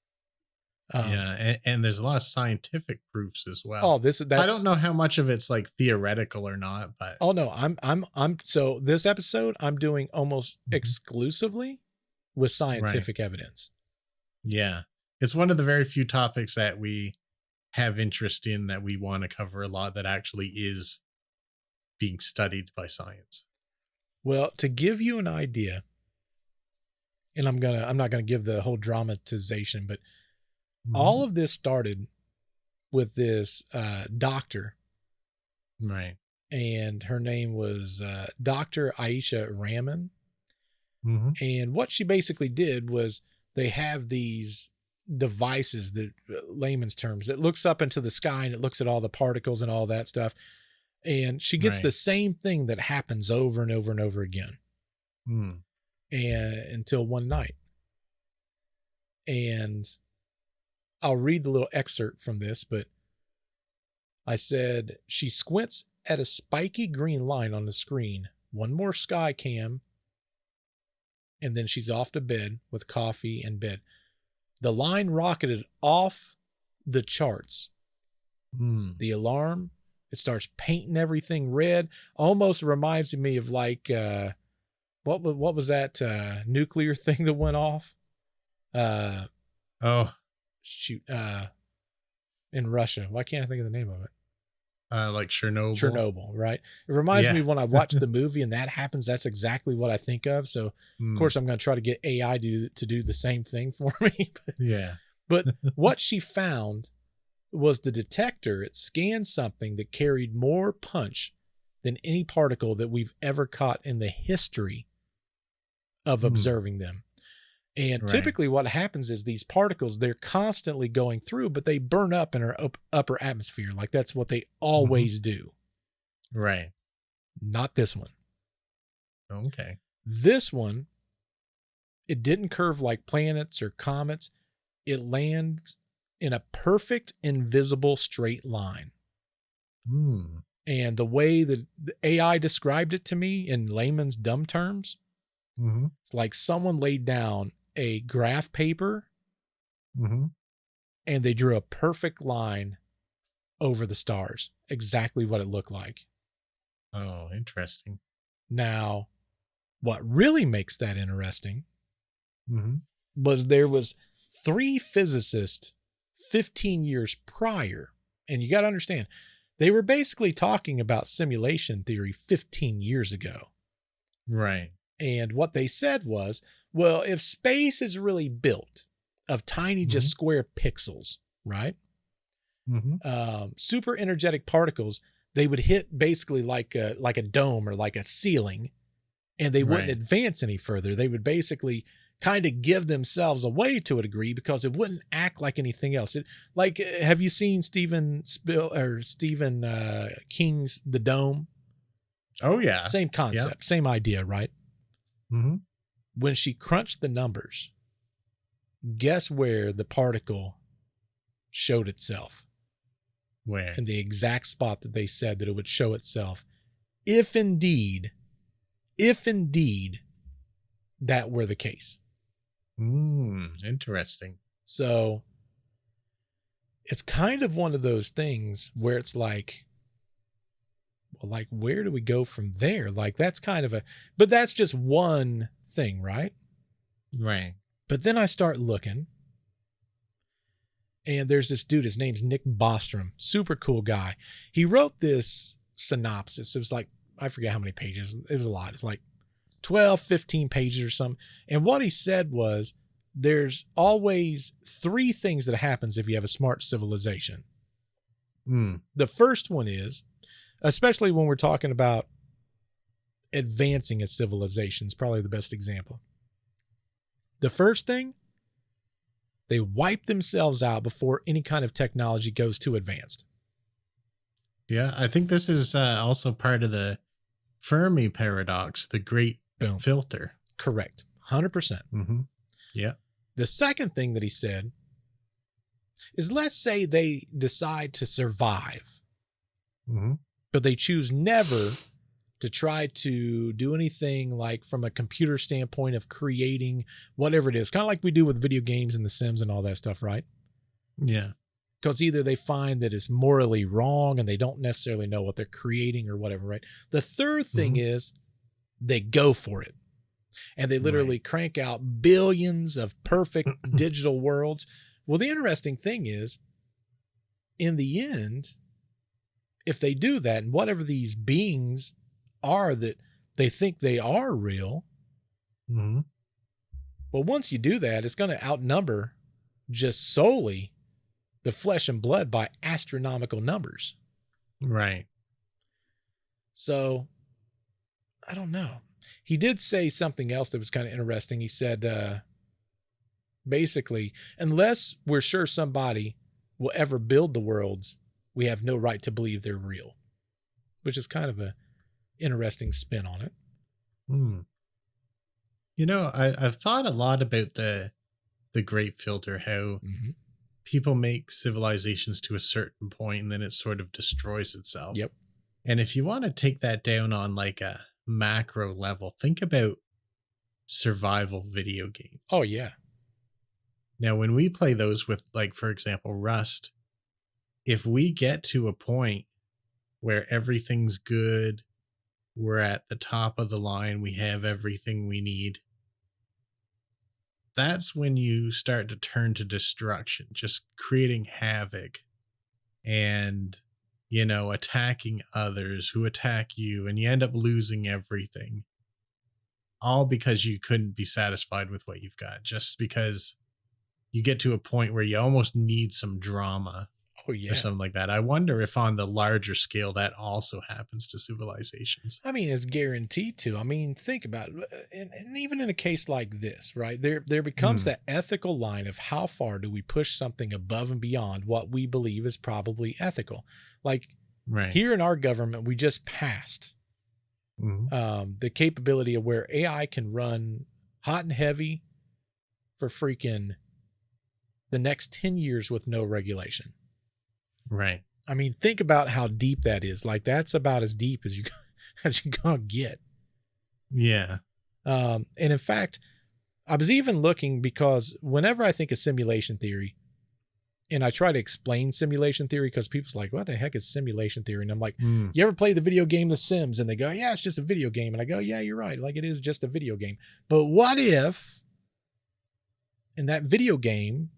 And there's a lot of scientific proofs as well.
Oh, that's
I don't know how much of it's like theoretical or not, but
oh no, I'm so this episode I'm doing almost exclusively with scientific evidence.
Yeah. It's one of the very few topics that we have interest in that we want to cover a lot that actually is being studied by science.
Well, to give you an idea, and I'm not gonna give the whole dramatization, but all of this started with this doctor.
Right.
And her name was Dr. Aisha Rahman. And what she basically did was they have these devices that layman's terms that looks up into the sky and it looks at all the particles and all that stuff. And she gets the same thing that happens over and over and over again. And until one night. And I'll read the little excerpt from this, but I said, she squints at a spiky green line on the screen. One more sky cam. And then she's off to bed with coffee and bed. The line rocketed off the charts. The alarm, it starts painting everything red. Almost reminds me of like, what was that nuclear thing that went off? Shoot, in Russia. Why can't I think of the name of it?
Like
Chernobyl, right? It reminds me when I watch the movie and that happens, that's exactly what I think of. So of course I'm going to try to get AI to do the same thing for me. But what she found was the detector. It scanned something that carried more punch than any particle that we've ever caught in the history of observing them. And typically what happens is these particles, they're constantly going through, but they burn up in our upper atmosphere. Like that's what they always do.
Right.
Not this one.
Okay.
This one, it didn't curve like planets or comets. It lands in a perfect invisible straight line. And the way that the AI described it to me in layman's dumb terms, it's like someone laid down a graph paper and they drew a perfect line over the stars. Exactly what it looked like.
Oh, interesting.
Now, what really makes that interesting
Mm-hmm.
was there was 3 physicists 15 years prior. And you got to understand, they were basically talking about simulation theory 15 years ago.
Right.
And what they said was, well, if space is really built of tiny, just square pixels, right?
Mm-hmm.
Super energetic particles, they would hit basically like a dome or like a ceiling, and they wouldn't advance any further. They would basically kind of give themselves away to a degree because it wouldn't act like anything else. Have you seen Stephen King's The Dome?
Oh, yeah.
Same concept, same idea, right?
Mm-hmm.
When she crunched the numbers, guess where the particle showed itself?
Where?
In the exact spot that they said that it would show itself, if indeed that were the case.
Interesting.
So it's kind of one of those things where it's like, well, like, where do we go from there? Like, that's kind of but that's just one thing, right?
Right.
But then I start looking, and there's this dude, his name's Nick Bostrom, super cool guy. He wrote this synopsis. It was like, I forget how many pages. It was a lot. It's like 12, 15 pages or something. And what he said was, there's always 3 things that happens if you have a smart civilization. The first one is, especially when we're talking about advancing a civilization, is probably the best example. The first thing, they wipe themselves out before any kind of technology goes too advanced.
Yeah, I think this is also part of the Fermi paradox, the great filter.
Correct. 100%.
Mm-hmm. Yeah.
The second thing that he said is, let's say they decide to survive, but they choose never to try to do anything like from a computer standpoint of creating whatever it is, kind of like we do with video games and The Sims and all that stuff, right?
Yeah.
Because either they find that it's morally wrong and they don't necessarily know what they're creating or whatever, right? The third thing is they go for it. And they literally crank out billions of perfect digital worlds. Well, the interesting thing is, in the end, if they do that, and whatever these beings are that they think they are real, well, once you do that, it's going to outnumber just solely the flesh and blood by astronomical numbers.
Right.
So, I don't know. He did say something else that was kind of interesting. He said, basically, unless we're sure somebody will ever build the worlds, we have no right to believe they're real, which is kind of a interesting spin on it.
You know, I've thought a lot about the great filter, how people make civilizations to a certain point and then it sort of destroys itself.
Yep.
And if you want to take that down on like a macro level, think about survival video games.
Oh, yeah.
Now, when we play those with, like, for example, Rust, if we get to a point where everything's good, we're at the top of the line, we have everything we need, that's when you start to turn to destruction, just creating havoc and, you know, attacking others who attack you, and you end up losing everything. All because you couldn't be satisfied with what you've got, just because you get to a point where you almost need some drama.
Oh, yeah.
Or something like that. I wonder if on the larger scale that also happens to civilizations.
I mean, it's guaranteed to. I mean, think about it. And even in a case like this, right, there becomes that ethical line of how far do we push something above and beyond what we believe is probably ethical. Like here in our government, we just passed the capability of where AI can run hot and heavy for freaking the next 10 years with no regulation.
Right.
I mean, think about how deep that is. Like, that's about as deep as you're gonna get.
Yeah.
And in fact, I was even looking, because whenever I think of simulation theory, And I try to explain simulation theory because people's like, what the heck is simulation theory? And I'm like,
Mm.
you ever play the video game The Sims? And they go, yeah, it's just a video game. And I go, yeah, you're right. Like, it is just a video game. But what if in that video game,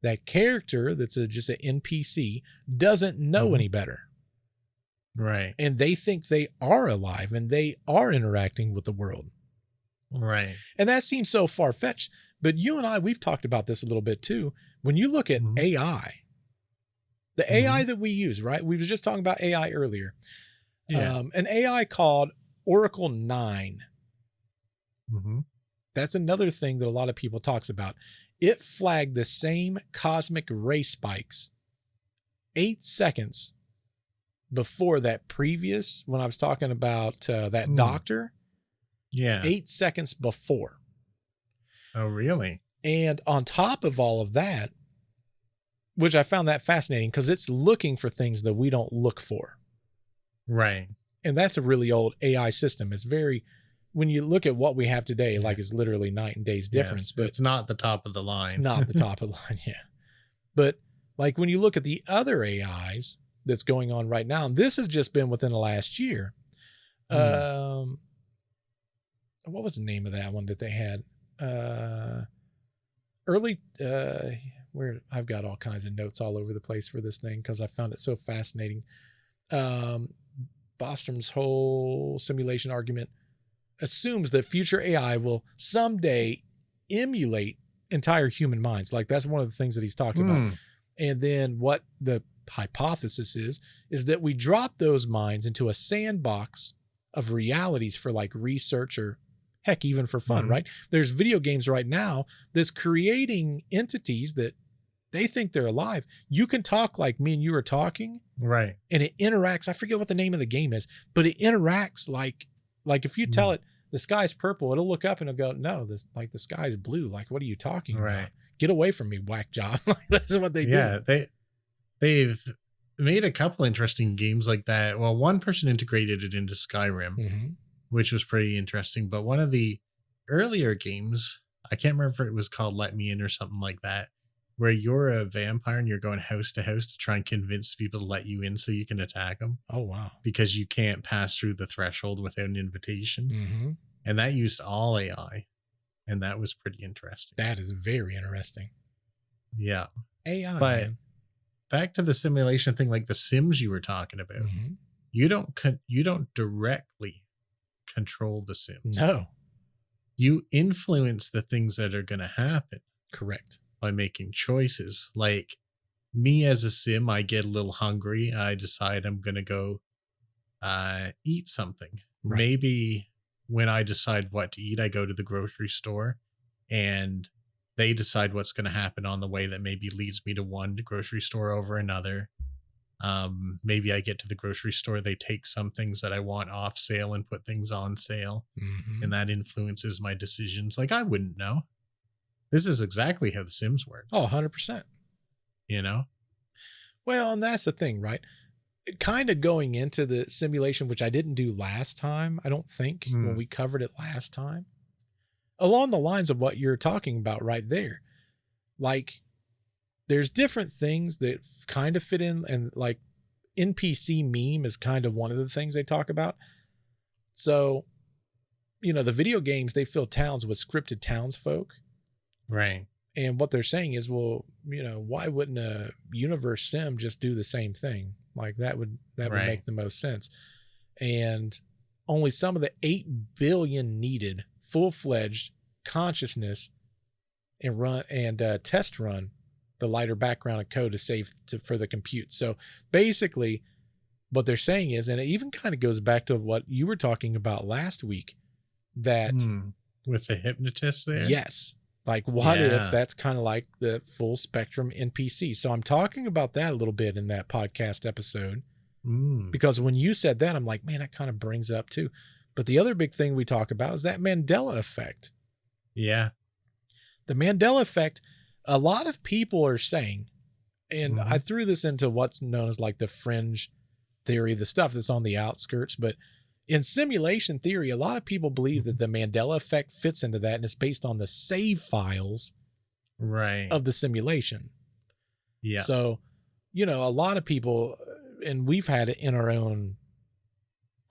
that character that's just an NPC doesn't know any better?
Right.
And they think they are alive and they are interacting with the world.
Right.
And that seems so far-fetched. But you and I, we've talked about this a little bit too. When you look at AI, the AI that we use, right? We were just talking about AI earlier.
Yeah.
An AI called Oracle 9.
Mm-hmm.
That's another thing that a lot of people talks about. It flagged the same cosmic ray spikes 8 seconds before that previous, when I was talking about that doctor.
Yeah.
8 seconds before.
Oh, really?
And on top of all of that, which I found that fascinating because it's looking for things that we don't look for.
Right.
And that's a really old AI system. It's very, when you look at what we have today, like it's literally night and day's difference.
But it's not the top of the line.
It's not the top of the line, yeah. But like when you look at the other AIs that's going on right now, and this has just been within the last year. What was the name of that one that they had? Where I've got all kinds of notes all over the place for this thing because I found it so fascinating. Bostrom's whole simulation argument assumes that future AI will someday emulate entire human minds. Like that's one of the things that he's talked about. And then what the hypothesis is that we drop those minds into a sandbox of realities for like research or heck, even for fun, right? There's video games right now that's creating entities that they think they're alive. You can talk like me and you are talking.
Right.
And it interacts. I forget what the name of the game is, but it interacts like if you tell it the sky's purple, it'll look up and it'll go, no, this like the sky's blue. Like, what are you talking about? Get away from me, whack job. That's what they do.
Yeah. They've made a couple interesting games like that. Well, one person integrated it into Skyrim, which was pretty interesting. But one of the earlier games, I can't remember if it was called Let Me In or something like that, where you're a vampire and you're going house to house to try and convince people to let you in so you can attack them.
Oh, wow.
Because you can't pass through the threshold without an invitation. And that used all AI. And that was pretty interesting.
That is very interesting.
Yeah.
AI,
but
man.
Back to the simulation thing, like the Sims you were talking about. You don't directly control the Sims.
No.
You influence the things that are going to happen.
Correct.
By making choices. Like me as a Sim, I get a little hungry. I decide I'm going to go eat something.
Right.
Maybe when I decide what to eat, I go to the grocery store and they decide what's going to happen on the way that maybe leads me to one grocery store over another. Maybe I get to the grocery store, they take some things that I want off sale and put things on sale. And that influences my decisions. Like I wouldn't know. This is exactly how The Sims works.
Oh, 100%.
You know?
Well, and that's the thing, right? Kind of going into the simulation, which I didn't do last time, I don't think, when we covered it last time. Along the lines of what you're talking about right there. Like, there's different things that kind of fit in, and like NPC meme is kind of one of the things they talk about. So, you know, the video games, they fill towns with scripted townsfolk.
Right.
And what they're saying is, well, you know, why wouldn't a universe sim just do the same thing? Like that would make the most sense. And only some of the 8 billion needed full-fledged consciousness and test run the lighter background of code to save for the compute. So basically what they're saying is, and it even kind of goes back to what you were talking about last week, that
with the hypnotist there.
Yes. Like, what if that's kind of like the full spectrum NPC? So I'm talking about that a little bit in that podcast episode, because when you said that, I'm like, man, that kind of brings up too. But the other big thing we talk about is that Mandela Effect.
Yeah.
The Mandela Effect, a lot of people are saying, and I threw this into what's known as like the fringe theory, the stuff that's on the outskirts, but in simulation theory, a lot of people believe that the Mandela Effect fits into that, and it's based on the save files of the simulation.
Yeah.
So, a lot of people, and we've had it in our own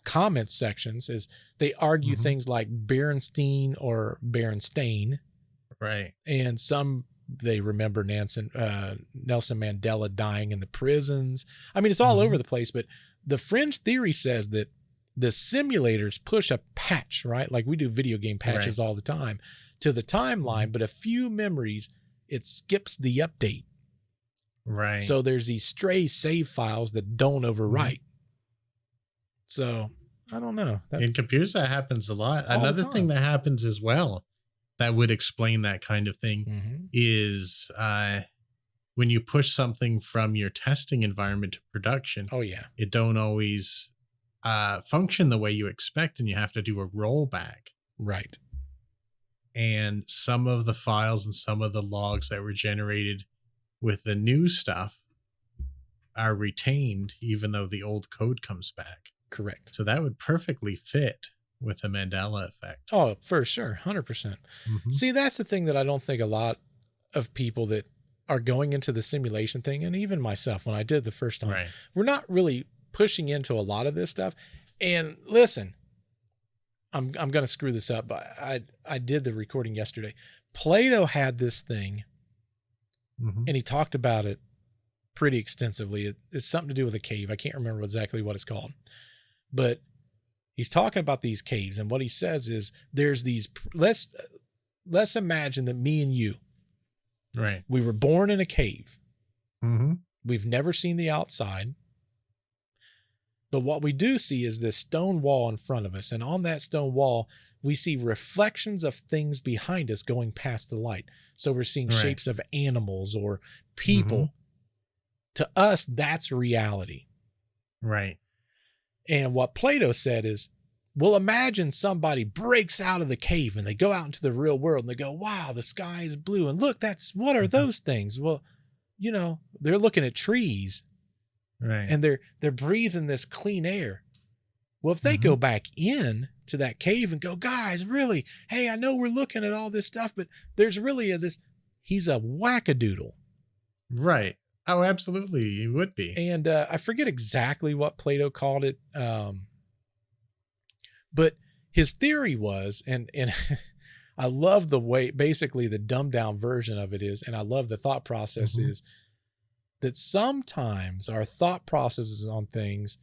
comments sections, is they argue things like Berenstein or Berenstain.
Right.
And some, they remember Nelson Mandela dying in the prisons. I mean, it's all over the place, but the fringe theory says that the simulators push a patch, right? Like we do video game patches all the time to the timeline, but a few memories, it skips the update.
Right.
So there's these stray save files that don't overwrite. So I don't know.
In computers, that happens a lot. Another thing that happens as well that would explain that kind of thing is when you push something from your testing environment to production.
Oh, yeah.
It don't always function the way you expect, and you have to do a rollback.
Right.
And some of the files and some of the logs that were generated with the new stuff are retained, even though the old code comes back.
Correct.
So that would perfectly fit with the Mandela effect.
Oh, for sure. 100%. See, that's the thing that I don't think a lot of people that are going into the simulation thing, and even myself when I did the first time, we're not really pushing into a lot of this stuff. And listen, I'm going to screw this up, but I did the recording yesterday. Plato had this thing, and he talked about it pretty extensively. It's something to do with a cave. I can't remember exactly what it's called, but he's talking about these caves. And what he says is there's these, let's imagine that me and you, we were born in a cave. We've never seen the outside. But what we do see is this stone wall in front of us. And on that stone wall, we see reflections of things behind us going past the light. So we're seeing shapes of animals or people. To us, that's reality.
Right.
And what Plato said is, well, imagine somebody breaks out of the cave and they go out into the real world and they go, wow, the sky is blue. And look, what are those things? Well, they're looking at trees.
Right.
And they're breathing this clean air. Well, if they go back in to that cave and go, guys, really, hey, I know we're looking at all this stuff, but there's really he's a wackadoodle.
Right. Oh, absolutely. He would be.
And I forget exactly what Plato called it. But his theory was, and I love the way, basically the dumbed down version of it is, and I love the thought process is, that sometimes our thought processes on things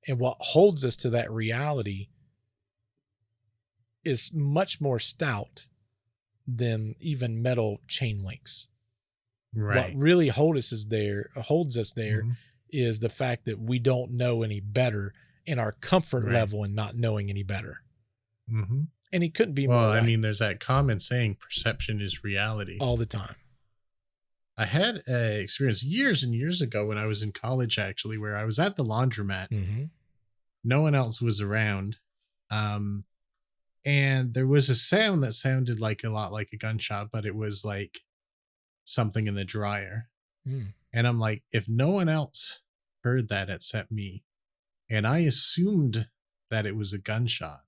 and what holds us to that reality is much more stout than even metal chain links. Right. What really holds us there is the fact that we don't know any better in our comfort level and not knowing any better. And he couldn't be more right.
I mean, there's that common saying, perception is reality.
All the time.
I had an experience years and years ago when I was in college, actually, where I was at the laundromat. No one else was around. And there was a sound that sounded a lot like a gunshot, but it was like something in the dryer. And I'm like, if no one else heard that except me, and I assumed that it was a gunshot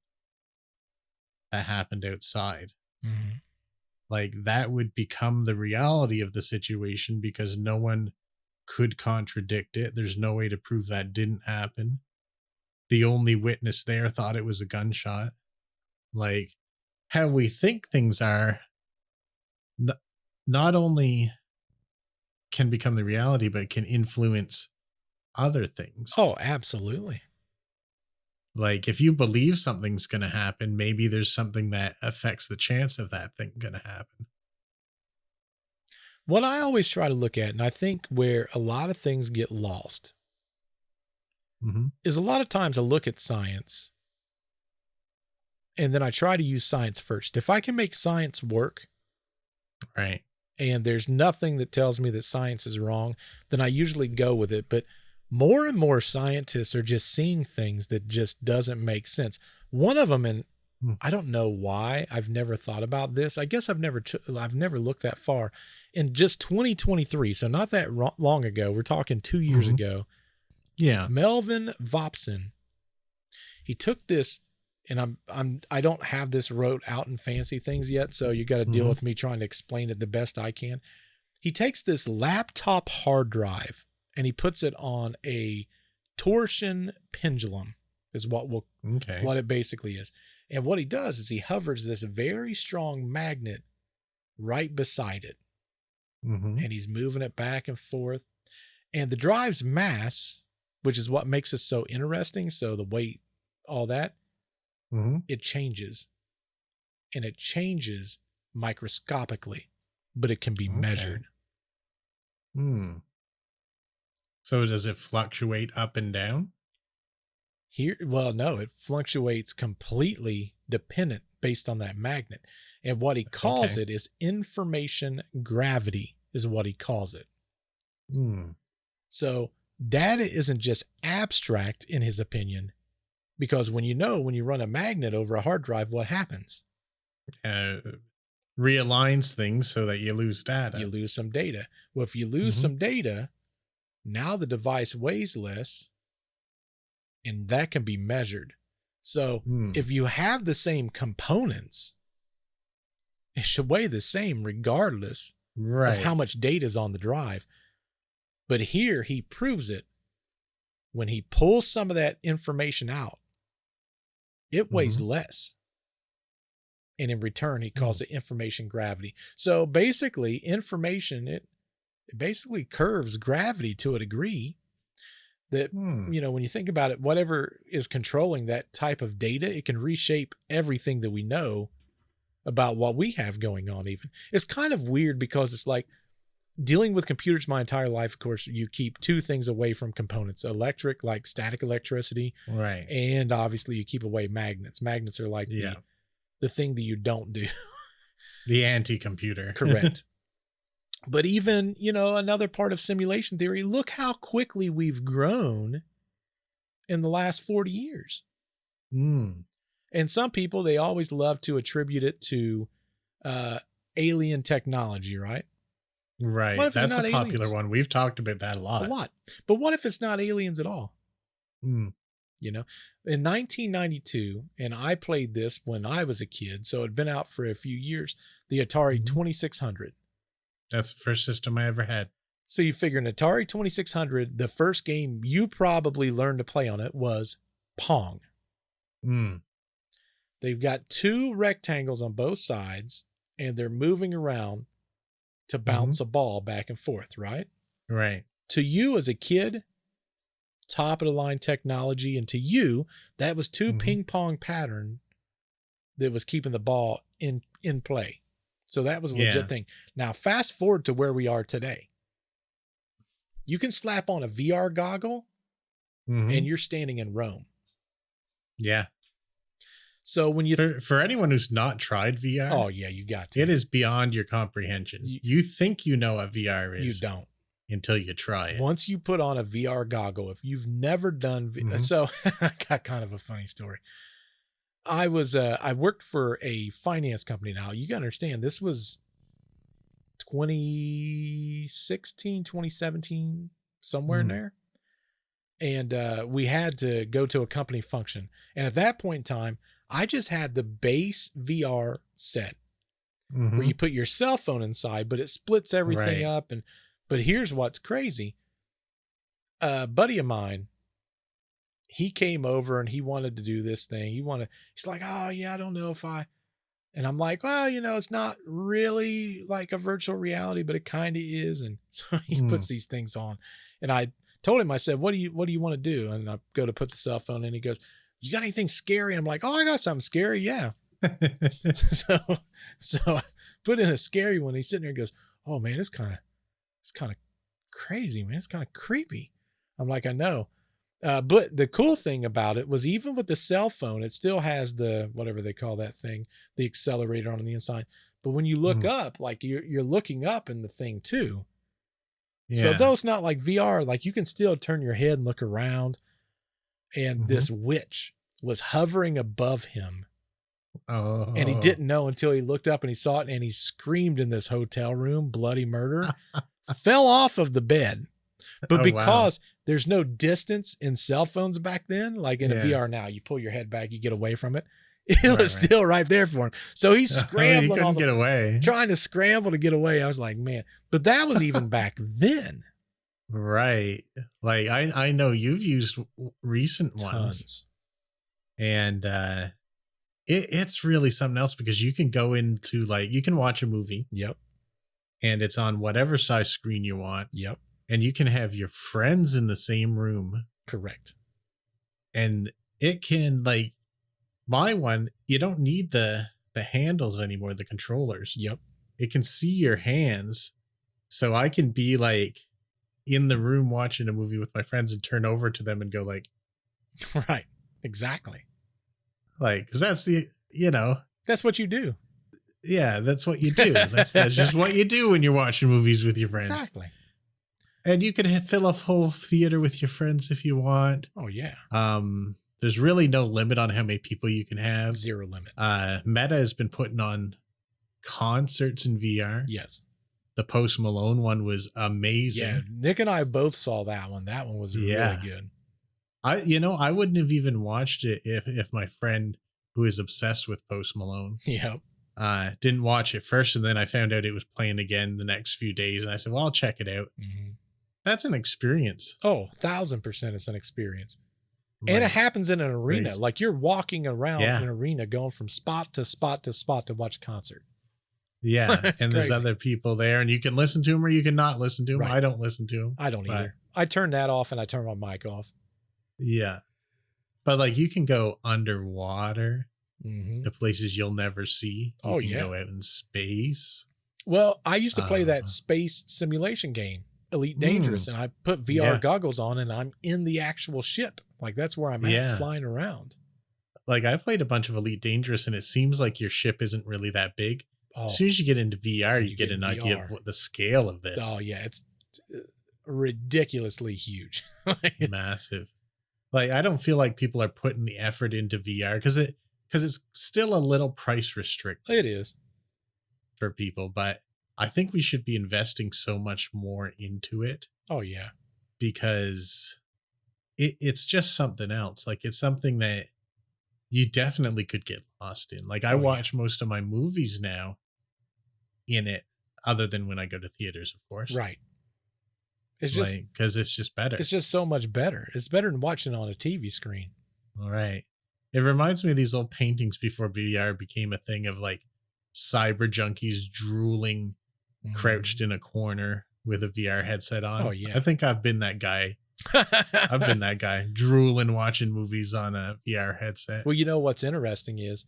that happened outside. Like that would become the reality of the situation because no one could contradict it. There's no way to prove that didn't happen. The only witness there thought it was a gunshot. Like how we think things are not only can become the reality, but can influence other things.
Oh, absolutely.
Like if you believe something's going to happen, maybe there's something that affects the chance of that thing going to happen.
What I always try to look at, and I think where a lot of things get lost, is a lot of times I look at science and then I try to use science first. If I can make science work,
right,
and there's nothing that tells me that science is wrong, then I usually go with it. But more and more scientists are just seeing things that just doesn't make sense. One of them, and I don't know why I've never thought about this. I guess I've never looked that far. In just 2023, so not that long ago, we're talking 2 years ago.
Yeah,
Melvin Vopson, he took this, and I don't have this wrote out in fancy things yet, so you got to deal with me trying to explain it the best I can. he takes this laptop hard drive and he puts it on a torsion pendulum is what it basically is. And what he does is he hovers this very strong magnet right beside it.
Mm-hmm.
And he's moving it back and forth. And the drive's mass, which is what makes it so interesting, so the weight, all that,
mm-hmm.
it changes. And it changes microscopically, but it can be measured.
So does it fluctuate up and down?
Well, no, it fluctuates completely dependent based on that magnet. And what he calls it is information gravity is what he calls it. So data isn't just abstract in his opinion, because when you run a magnet over a hard drive, what happens?
Realigns things so that you lose data.
You lose some data. Well, if you lose some data, now the device weighs less, and that can be measured. So if you have the same components, it should weigh the same regardless of how much data is on the drive. But here he proves it. When he pulls some of that information out, it weighs less. And in return, he calls it information gravity. So basically, information, it basically curves gravity to a degree that, when you think about it, whatever is controlling that type of data, it can reshape everything that we know about what we have going on even. It's kind of weird because it's like dealing with computers my entire life. Of course, you keep two things away from components: electric, like static electricity.
Right.
And obviously you keep away magnets. Magnets are like the thing that you don't do.
The anti-computer.
Correct. But even, another part of simulation theory, look how quickly we've grown in the last 40 years. And some people, they always love to attribute it to alien technology, right?
Right. That's a popular one. We've talked about that a lot.
But what if it's not aliens at all? In 1992, and I played this when I was a kid, so it'd been out for a few years, the Atari 2600.
That's the first system I ever had.
So you figure an Atari 2600, the first game you probably learned to play on it was Pong. They've got two rectangles on both sides, and they're moving around to bounce a ball back and forth, right?
Right.
To you as a kid, top of the line technology, and to you, that was two ping pong pattern that was keeping the ball in play. So that was a legit thing. Now, fast forward to where we are today. You can slap on a VR goggle and you're standing in Rome.
Yeah.
So when you
for anyone who's not tried VR,
oh yeah, you got to.
It is beyond your comprehension. You think you know what VR is.
You don't
until you try it.
Once you put on a VR goggle, if you've never done so I got kind of a funny story. I worked for a finance company. Now you gotta understand, this was 2016, 2017, somewhere in there. And we had to go to a company function. And at that point in time, I just had the base VR set where you put your cell phone inside, but it splits everything up. But here's what's crazy. A buddy of mine, he came over and he wanted to do this thing. He's like, oh yeah, I don't know if and I'm like, well, it's not really like a virtual reality, but it kind of is. And so he puts these things on, and I told him, I said, what do you want to do? And I go to put the cell phone in. He goes, you got anything scary? I'm like, oh, I got something scary. Yeah. so I put in a scary one. He's sitting there and goes, oh man, it's kind of crazy, man. It's kind of creepy. I'm like, I know. But the cool thing about it was, even with the cell phone, it still has the, whatever they call that thing, the accelerator on the inside. But when you look up, like you're looking up in the thing too. Yeah. So though it's not like VR, like you can still turn your head and look around. And this witch was hovering above him. Oh. And he didn't know until he looked up and he saw it, and he screamed in this hotel room, bloody murder, fell off of the bed. But because there's no distance in cell phones back then, like in a VR now, you pull your head back, you get away from it. It was still right there for him. So he's scrambling
he couldn't get away.
trying to scramble to get away. I was like, man, but that was even back then.
Right. Like I know you've used recent ones,
Tons.
and it's really something else because you can go into like, you can watch a movie.
Yep.
And it's on whatever size screen you want.
Yep.
And you can have your friends in the same room.
Correct.
And it can, like, my one, you don't need the handles anymore, the controllers.
Yep.
It can see your hands. So I can be like in the room watching a movie with my friends and turn over to them and go like,
right. Exactly.
Like, cause that's
that's what you do.
Yeah, that's what you do. That's just what you do when you're watching movies with your friends.
Exactly.
And you can fill a whole theater with your friends if you want.
Oh yeah.
There's really no limit on how many people you can have.
Zero limit.
Meta has been putting on concerts in VR.
Yes.
The Post Malone one was amazing.
Yeah, Nick and I both saw that one. That one was really good.
I wouldn't have even watched it if my friend who is obsessed with Post Malone
Yep.
Didn't watch it first, and then I found out it was playing again the next few days, and I said, well, I'll check it out.
Mm-hmm.
That's an experience.
Oh, 1,000% it's an experience.
Right.
And it happens in an arena.
Crazy.
Like you're walking around an arena going from spot to spot to spot to watch a concert.
Yeah. And there's
crazy.
other people there, and you can listen to them or you can not listen to them.
Right.
I don't listen to them.
I don't either. I turn that off and I turn my mic off.
Yeah. But like you can go underwater
Mm-hmm.
to places you'll never see. You can go out in space.
Well, I used to play that space simulation game, Elite Dangerous, and I put VR goggles on and I'm in the actual ship. Like that's where I'm at, flying around.
Like I played a bunch of Elite Dangerous and it seems like your ship isn't really that big.
Oh,
as soon as you get into VR, you get an idea of what the scale of this.
Oh yeah, it's ridiculously huge.
Massive. Like I don't feel like people are putting the effort into VR because it's still a little price restricted.
It is
for people, but I think we should be investing so much more into it.
Oh yeah.
Because it's just something else. Like it's something that you definitely could get lost in. Like I watch most of my movies now in it, other than when I go to theaters, of course.
Right. It's just
because it's just better.
It's just so much better. It's better than watching on a TV screen.
All right. It reminds me of these old paintings before VR became a thing of like cyber junkies drooling, crouched in a corner with a VR headset on.
Oh yeah.
I think I've been that guy. I've been that guy drooling, watching movies on a VR headset.
Well, you know, what's interesting is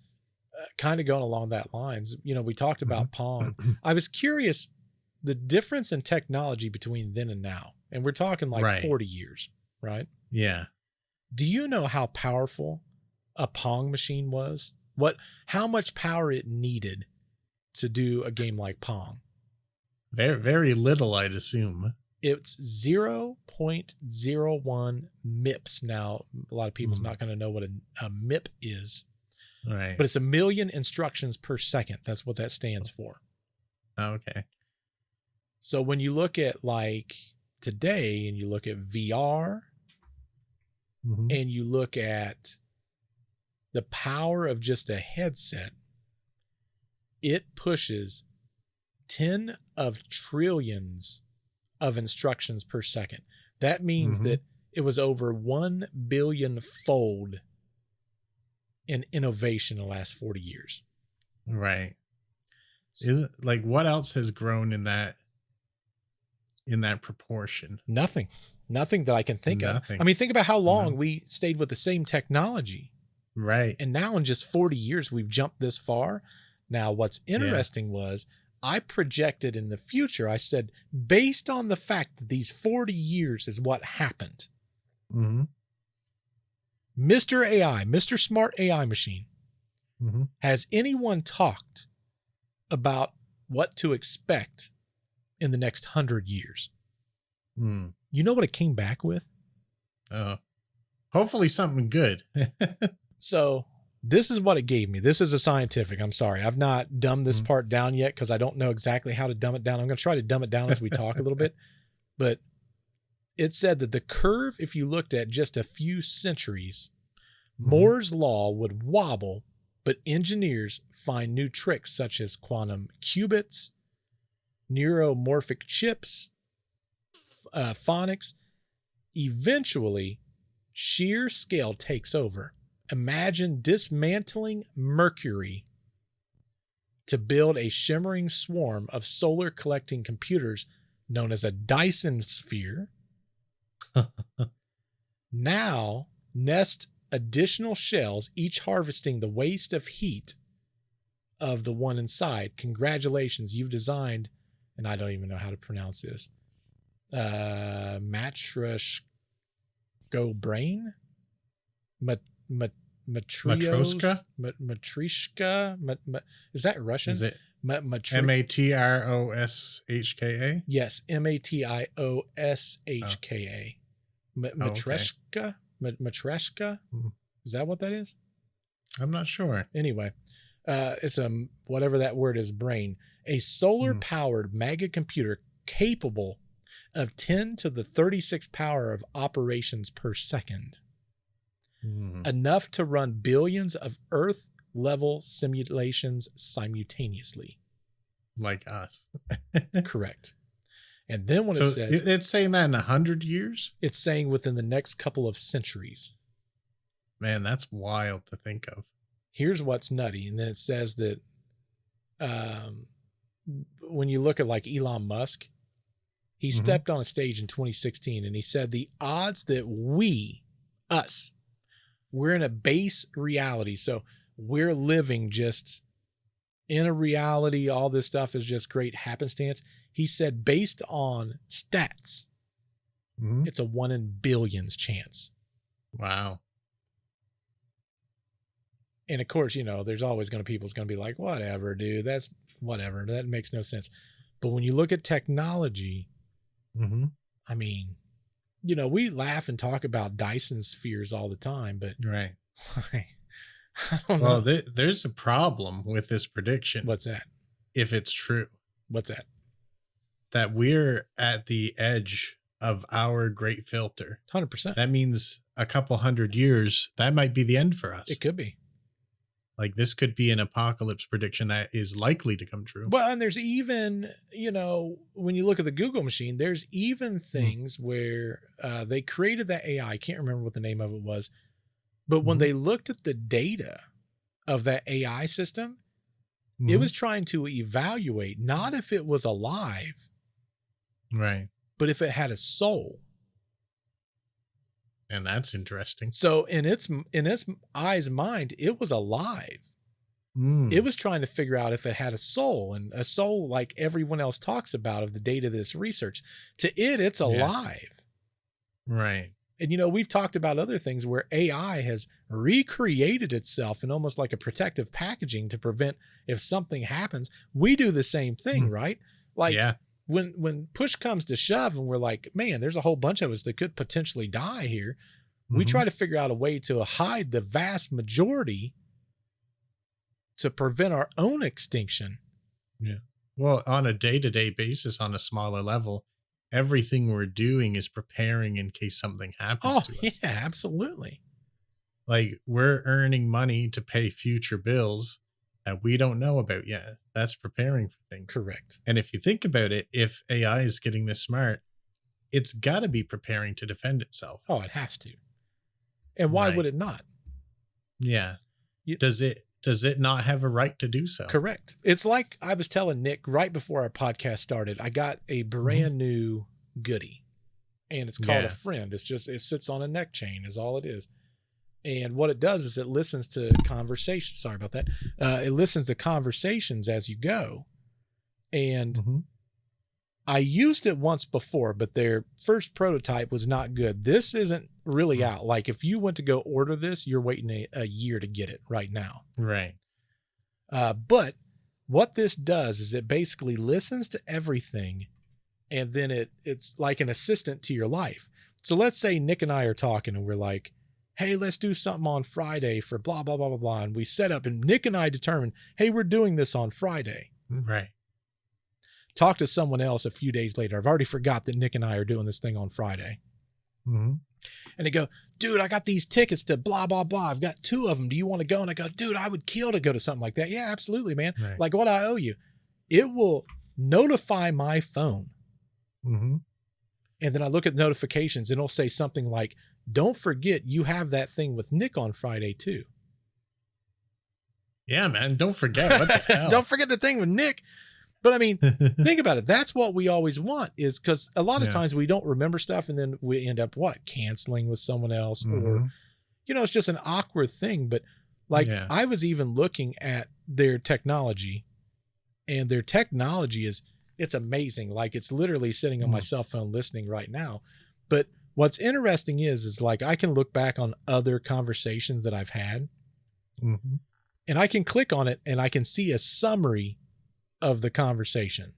kind of going along that lines, you know, we talked about Pong. I was curious the difference in technology between then and now. And we're talking like 40 years, right?
Yeah.
Do you know how powerful a Pong machine was? How much power it needed to do a game like Pong?
Very, very little, I'd assume.
It's 0.01 MIPS. Now, a lot of people's not going to know what a MIP is.
Right.
But it's 1 million instructions per second. That's what that stands for.
Okay.
So when you look at like today and you look at VR and you look at the power of just a headset, it pushes 10 of trillions of instructions per second. That means that it was over 1 billion fold in innovation in the last 40 years.
Right. Isn't like what else has grown in that proportion?
Nothing that I can think of. I mean, think about how long we stayed with the same technology.
Right.
And now in just 40 years, we've jumped this far. Now, what's interesting was I projected in the future. I said, based on the fact that these 40 years is what happened, Mr. AI, Mr. Smart AI Machine, has anyone talked about what to expect in the next 100 years? You know what it came back with?
Hopefully something good.
So this is what it gave me. This is a scientific. I'm sorry. I've not dumbed this part down yet because I don't know exactly how to dumb it down. I'm going to try to dumb it down as we talk a little bit. But it said that the curve, if you looked at just a few centuries, Moore's law would wobble, but engineers find new tricks such as quantum qubits, neuromorphic chips, phonics. Eventually, sheer scale takes over. Imagine dismantling Mercury to build a shimmering swarm of solar collecting computers known as a Dyson sphere. Now nest additional shells, each harvesting the waste of heat of the one inside. Congratulations, you've designed, and I don't even know how to pronounce this, Matryoshka brain?
Matryoshka?
Matryoshka? Is that Russian?
Is it Matroshka?
Yes, Matioshka. Matryoshka? Matryoshka? Is that what that is?
I'm not sure.
Anyway, it's whatever that word is, brain. A solar-powered mega computer capable of 10 to the 36 power of operations per second. Enough to run billions of Earth-level simulations simultaneously.
Like us.
Correct. And then when it says...
It's saying that in 100 years?
It's saying within the next couple of centuries.
Man, that's wild to think of.
Here's what's nutty. And then it says that when you look at like Elon Musk, he stepped on a stage in 2016 and he said the odds that we're in a base reality. So we're living just in a reality. All this stuff is just great happenstance. He said, based on stats, it's a 1 in billions chance.
Wow.
And of course, you know, there's always people's going to be like, whatever, dude, that's whatever. That makes no sense. But when you look at technology, I mean, you know, we laugh and talk about Dyson spheres all the time, but
right.
I don't know.
Well, there's a problem with this prediction.
What's that?
If it's true.
What's that?
That we're at the edge of our great filter.
100%.
That means a couple 100 years, that might be the end for us.
It could be.
Like this could be an apocalypse prediction that is likely to come true.
Well, and there's even, you know, when you look at the Google machine, there's even things where they created that AI. I can't remember what the name of it was. But when they looked at the data of that AI system, it was trying to evaluate not if it was alive,
right,
but if it had a soul.
And that's interesting.
So in its eye's mind, it was alive. It was trying to figure out if it had a soul, and a soul like everyone else talks about of the data of this research. To it, it's alive.
Right.
And, you know, we've talked about other things where AI has recreated itself in almost like a protective packaging to prevent if something happens. We do the same thing, right? Like when push comes to shove and we're like, man, there's a whole bunch of us that could potentially die here. We try to figure out a way to hide the vast majority to prevent our own extinction. Yeah.
Well, on a day-to-day basis, on a smaller level, everything we're doing is preparing in case something happens to us.
Yeah, absolutely.
Like we're earning money to pay future bills that we don't know about yet. That's preparing for things.
Correct.
And if you think about it, if AI is getting this smart, it's got to be preparing to defend itself.
Oh, it has to. And why would it not?
Yeah. Does it not have a right to do so?
Correct. It's like I was telling Nick right before our podcast started, I got a brand new goodie and it's called a friend. It sits on a neck chain is all it is. And what it does is it listens to conversations. Sorry about that. It listens to conversations as you go. And I used it once before, but their first prototype was not good. This isn't really out. Like if you went to go order this, you're waiting a year to get it right now.
Right.
But what this does is it basically listens to everything. And then it's like an assistant to your life. So let's say Nick and I are talking and we're like, hey, let's do something on Friday for blah, blah, blah, blah, blah. And we set up and Nick and I determine, hey, we're doing this on Friday.
Right.
Talk to someone else a few days later. I've already forgot that Nick and I are doing this thing on Friday.
Mm-hmm.
And they go, dude, I got these tickets to blah, blah, blah. I've got 2 of them. Do you want to go? And I go, dude, I would kill to go to something like that. Yeah, absolutely, man.
Right.
Like, what I owe you. It will notify my phone.
Mm-hmm.
And then I look at notifications and it'll say something like, don't forget you have that thing with Nick on Friday too.
Yeah, man. Don't forget. What the hell?
Don't forget the thing with Nick. But I mean, think about it. That's what we always want, is because a lot of times we don't remember stuff and then we end up canceling with someone else, or, it's just an awkward thing. But like I was even looking at their technology, and their technology it's amazing. Like, it's literally sitting on my cell phone listening right now. But what's interesting is like, I can look back on other conversations that I've had, and I can click on it and I can see a summary of the conversation.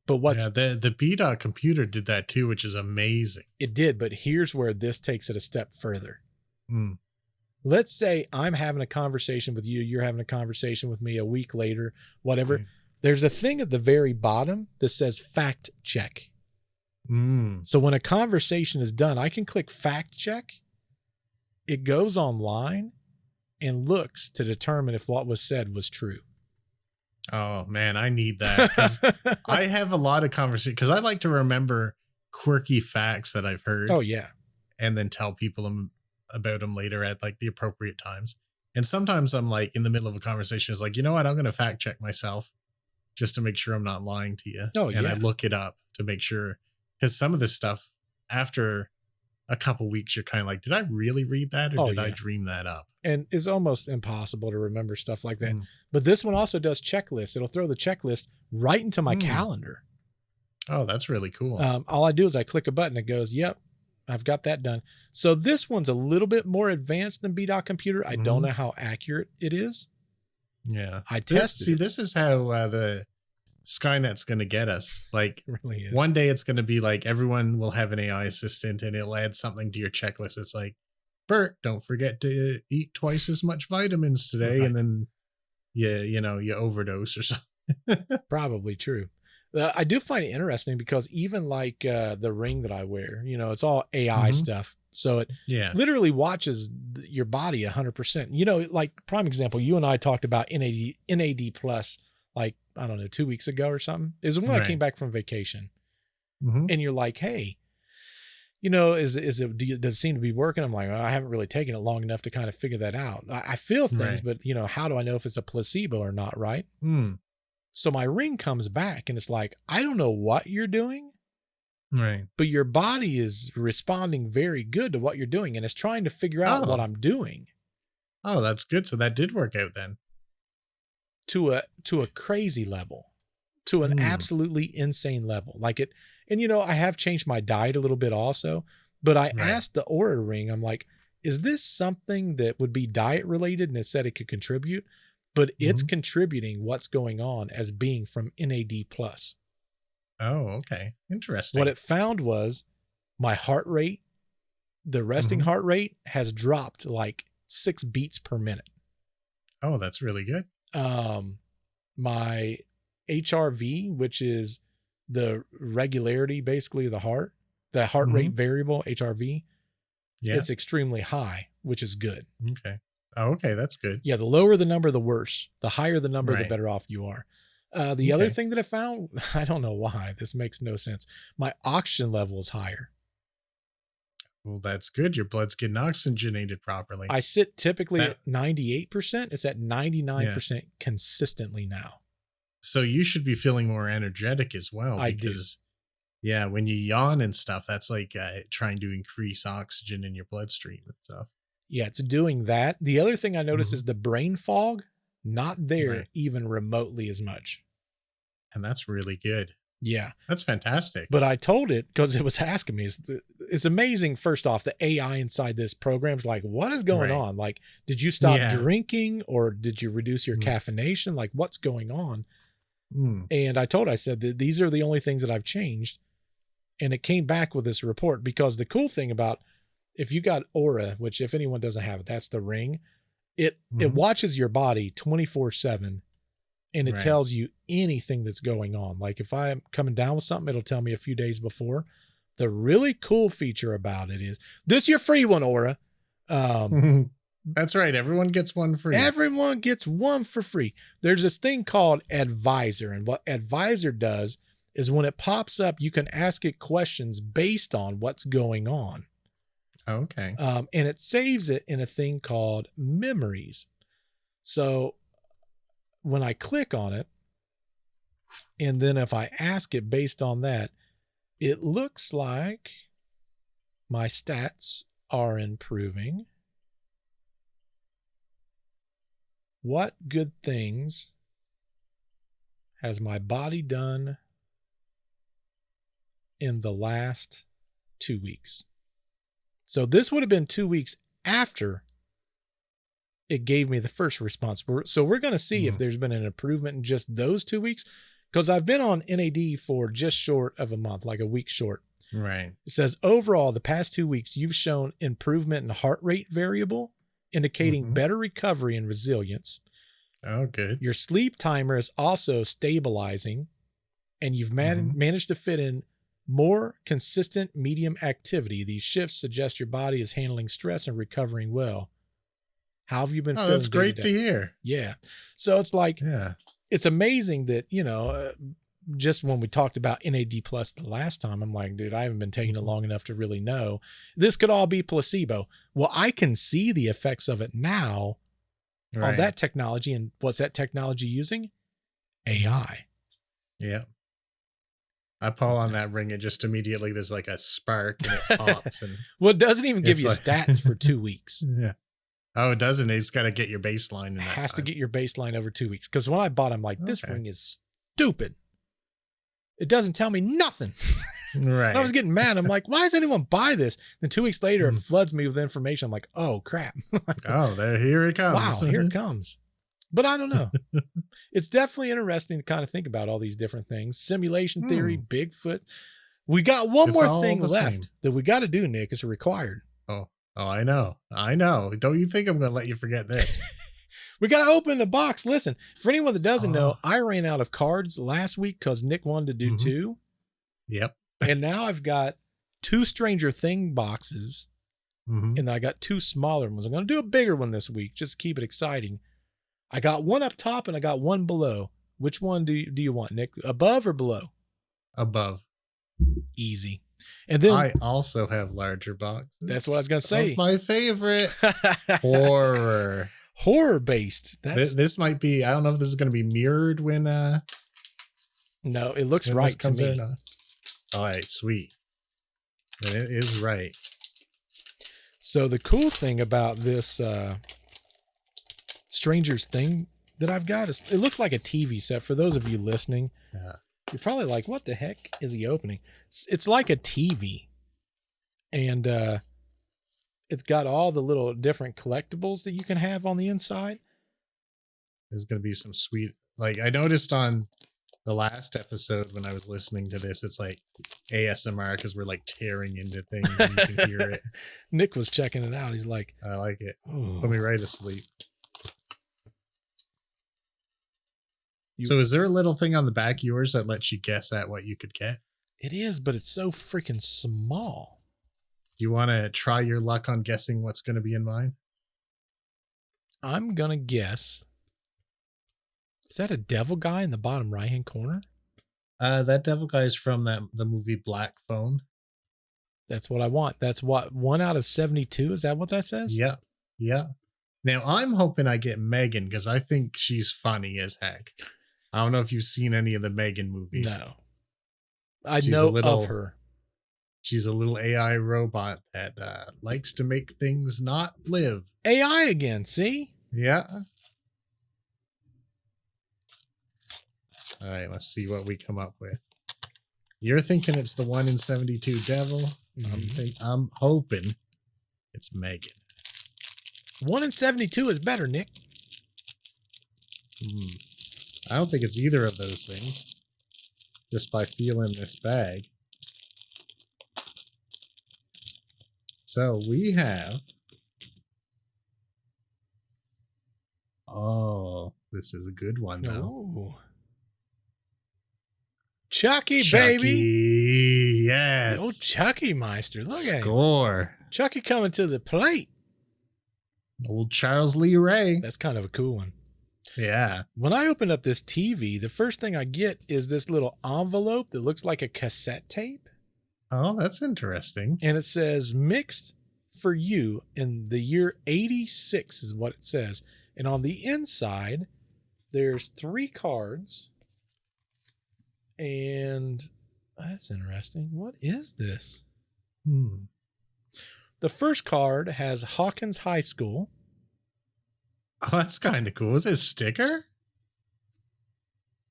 But
the B-Dot computer did that too, which is amazing.
It did, but here's where this takes it a step further. Let's say I'm having a conversation with you, you're having a conversation with me a week later, whatever. Okay. There's a thing at the very bottom that says fact check. So when a conversation is done, I can click fact check. It goes online and looks to determine if what was said was true.
Oh man, I need that. 'Cause I have a lot of conversations because I like to remember quirky facts that I've heard.
Oh yeah.
And then tell people about them later at like the appropriate times. And sometimes I'm like in the middle of a conversation, it's like, you know what? I'm going to fact check myself just to make sure I'm not lying to you.
Oh,
and I look it up to make sure, because some of this stuff after a couple weeks, you're kind of like, did I really read that, or did I dream that up?
And it's almost impossible to remember stuff like that. But this one also does checklists. It'll throw the checklist right into my calendar.
Oh, that's really cool.
All I do is I click a button. It goes, yep, I've got that done. So this one's a little bit more advanced than B-Dot computer. I don't know how accurate it is.
Yeah.
I tested.
See, this is how the Skynet's going to get us. Like,
it really is.
One day it's going to be like everyone will have an AI assistant and it'll add something to your checklist. It's like, Bert, don't forget to eat twice as much vitamins today. Right. And then you overdose or something.
Probably true. I do find it interesting because even like the ring that I wear, it's all AI stuff. So it literally watches your body 100%. Like prime example, you and I talked about NAD plus, like, I don't know, 2 weeks ago or something. It was when I came back from vacation. And you're like, hey, does it seem to be working? I'm like, I haven't really taken it long enough to kind of figure that out. I feel things, but how do I know if it's a placebo or not? Right. So my ring comes back and it's like, I don't know what you're doing.
Right.
But your body is responding very good to what you're doing and it's trying to figure out what I'm doing.
Oh, that's good. So that did work out then.
To a crazy level, to an absolutely insane level. Like it, and I have changed my diet a little bit also, but I asked the Oura ring, I'm like, is this something that would be diet related? And it said it could contribute, but it's contributing what's going on as being from NAD plus.
Oh, okay. Interesting.
What it found was my heart rate, the resting heart rate has dropped like 6 beats per minute.
Oh, that's really good.
My HRV, which is the regularity, basically the heart rate variable, HRV, it's extremely high, which is good.
Okay. Oh, okay. That's good.
Yeah. The lower the number, the worse. The higher the number, the better off you are. The other thing that I found, I don't know why, this makes no sense. My oxygen level is higher.
Well, that's good. Your blood's getting oxygenated properly.
I sit typically at 98%. It's at 99% consistently now.
So you should be feeling more energetic as well.
I
because, do. Yeah, when you yawn and stuff, that's like trying to increase oxygen in your bloodstream and stuff.
Yeah, it's doing that. The other thing I noticed is the brain fog, not there even remotely as much.
And that's really good.
Yeah.
That's fantastic.
But I told it because it was asking me, it's amazing. First off, the AI inside this program is like, what is going on? Like, did you stop drinking or did you reduce your caffeination? Like, what's going on? And I said that these are the only things that I've changed. And it came back with this report because the cool thing about if you got Oura, which if anyone doesn't have it, that's the ring, it watches your body 24/7. And it tells you anything that's going on. Like if I'm coming down with something, it'll tell me a few days before. The really cool feature about it is this your free one, Aura.
That's right. Everyone gets one free.
Everyone gets one for free. There's this thing called Advisor. And what Advisor does is when it pops up, you can ask it questions based on what's going on.
Okay.
And it saves it in a thing called memories. So when I click on it, and then if I ask it based on that, it looks like my stats are improving. What good things has my body done in the last 2 weeks? So this would have been 2 weeks after it gave me the first response. So we're going to see if there's been an improvement in just those 2 weeks, because I've been on NAD for just short of a month, like a week short.
Right.
It says overall, the past 2 weeks, you've shown improvement in heart rate variable, indicating better recovery and resilience.
Oh, good.
Your sleep timer is also stabilizing, and you've managed to fit in more consistent medium activity. These shifts suggest your body is handling stress and recovering well. How have you been feeling?
That's great to hear.
Yeah. So it's like, it's amazing that, just when we talked about NAD plus the last time, I'm like, dude, I haven't been taking it long enough to really know. This could all be placebo. Well, I can see the effects of it now on that technology. And what's that technology using? AI.
Yeah. I pull on that ring and just immediately there's like a spark and it pops. And
well, it doesn't even give you stats for 2 weeks.
Yeah. Oh, it doesn't. It's got to get your baseline in that
It has
time.
to get your baseline over 2 weeks. Because when I bought it, I'm like, this ring is stupid. It doesn't tell me nothing.
Right.
And I was getting mad. I'm like, why does anyone buy this? Then 2 weeks later, it floods me with information. I'm like, oh, crap.
Here it comes.
Wow, here it comes. But I don't know. It's definitely interesting to kind of think about all these different things. Simulation theory, Bigfoot. We got one more thing left that we got to do, Nick. It's required.
Oh, I know. Don't you think I'm going to let you forget this?
We got to open the box. Listen, for anyone that doesn't know, I ran out of cards last week because Nick wanted to do 2.
Yep.
And now I've got 2 Stranger Thing boxes. And then I got 2 smaller ones. I'm going to do a bigger one this week, just to keep it exciting. I got one up top and I got one below. Which one do you want, Nick? Above or below?
Above.
Easy. And then
I also have larger boxes.
That's what I was going to say.
My favorite. Horror.
Horror based.
This might be, I don't know if this is going to be mirrored when
no, it looks right to me.
All right, sweet. And it is right.
So the cool thing about this Stranger's Thing that I've got is it looks like a TV set. For those of you listening, you're probably like, what the heck is he opening? It's like a TV. And it's got all the little different collectibles that you can have on the inside.
There's going to be some sweet, like I noticed on the last episode when I was listening to this, it's like ASMR because we're like tearing into things and you can hear it.
Nick was checking it out. He's like,
I like it.
ooh.
Put me right to sleep. So is there a little thing on the back of yours that lets you guess at what you could get?
It is, but it's so freaking small.
Do you want to try your luck on guessing what's going to be in mine?
I'm going to guess. Is that a devil guy in the bottom right-hand corner?
That devil guy is from the movie Black Phone.
That's what I want. That's what, 1 out of 72? Is that what that says?
Yeah. Yeah. Now, I'm hoping I get Megan because I think she's funny as heck. I don't know if you've seen any of the Megan movies.
No. I know of her.
She's a little AI robot that likes to make things not live.
AI again, see?
Yeah. All right, let's see what we come up with. You're thinking it's the 1 in 72 devil. I'm hoping it's Megan.
1 in 72 is better, Nick.
I don't think it's either of those things. Just by feeling this bag. So we have. Oh, this is a good one though.
Ooh. Chucky,
Chucky,
baby.
yes.
The old Chucky Meister. Look at him.
Score.
Chucky coming to the plate.
Old Charles Lee Ray.
That's kind of a cool one.
Yeah.
When I open up this TV, the first thing I get is this little envelope that looks like a cassette tape.
Oh, that's interesting.
And it says mixed for you in the year 86 is what it says. And on the inside, there's 3 cards. And that's interesting. What is this? The first card has Hawkins High School.
Oh, that's kind of cool. Is it a sticker?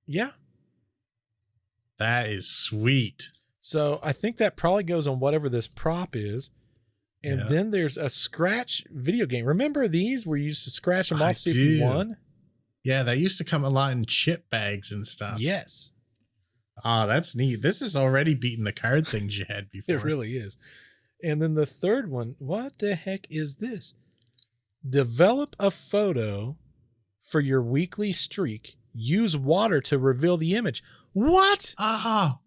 Yeah.
That is sweet.
So I think that probably goes on whatever this prop is. And
Yeah.
then there's a scratch video game. Remember these where you used to scratch them off, see if you won?
Yeah, that used to come a lot in chip bags and stuff.
Yes.
Oh, that's neat. This is already beating the card things you had before.
It really is. And then the third one, what the heck is this? Develop a photo for your weekly streak. Use water to reveal the image. What?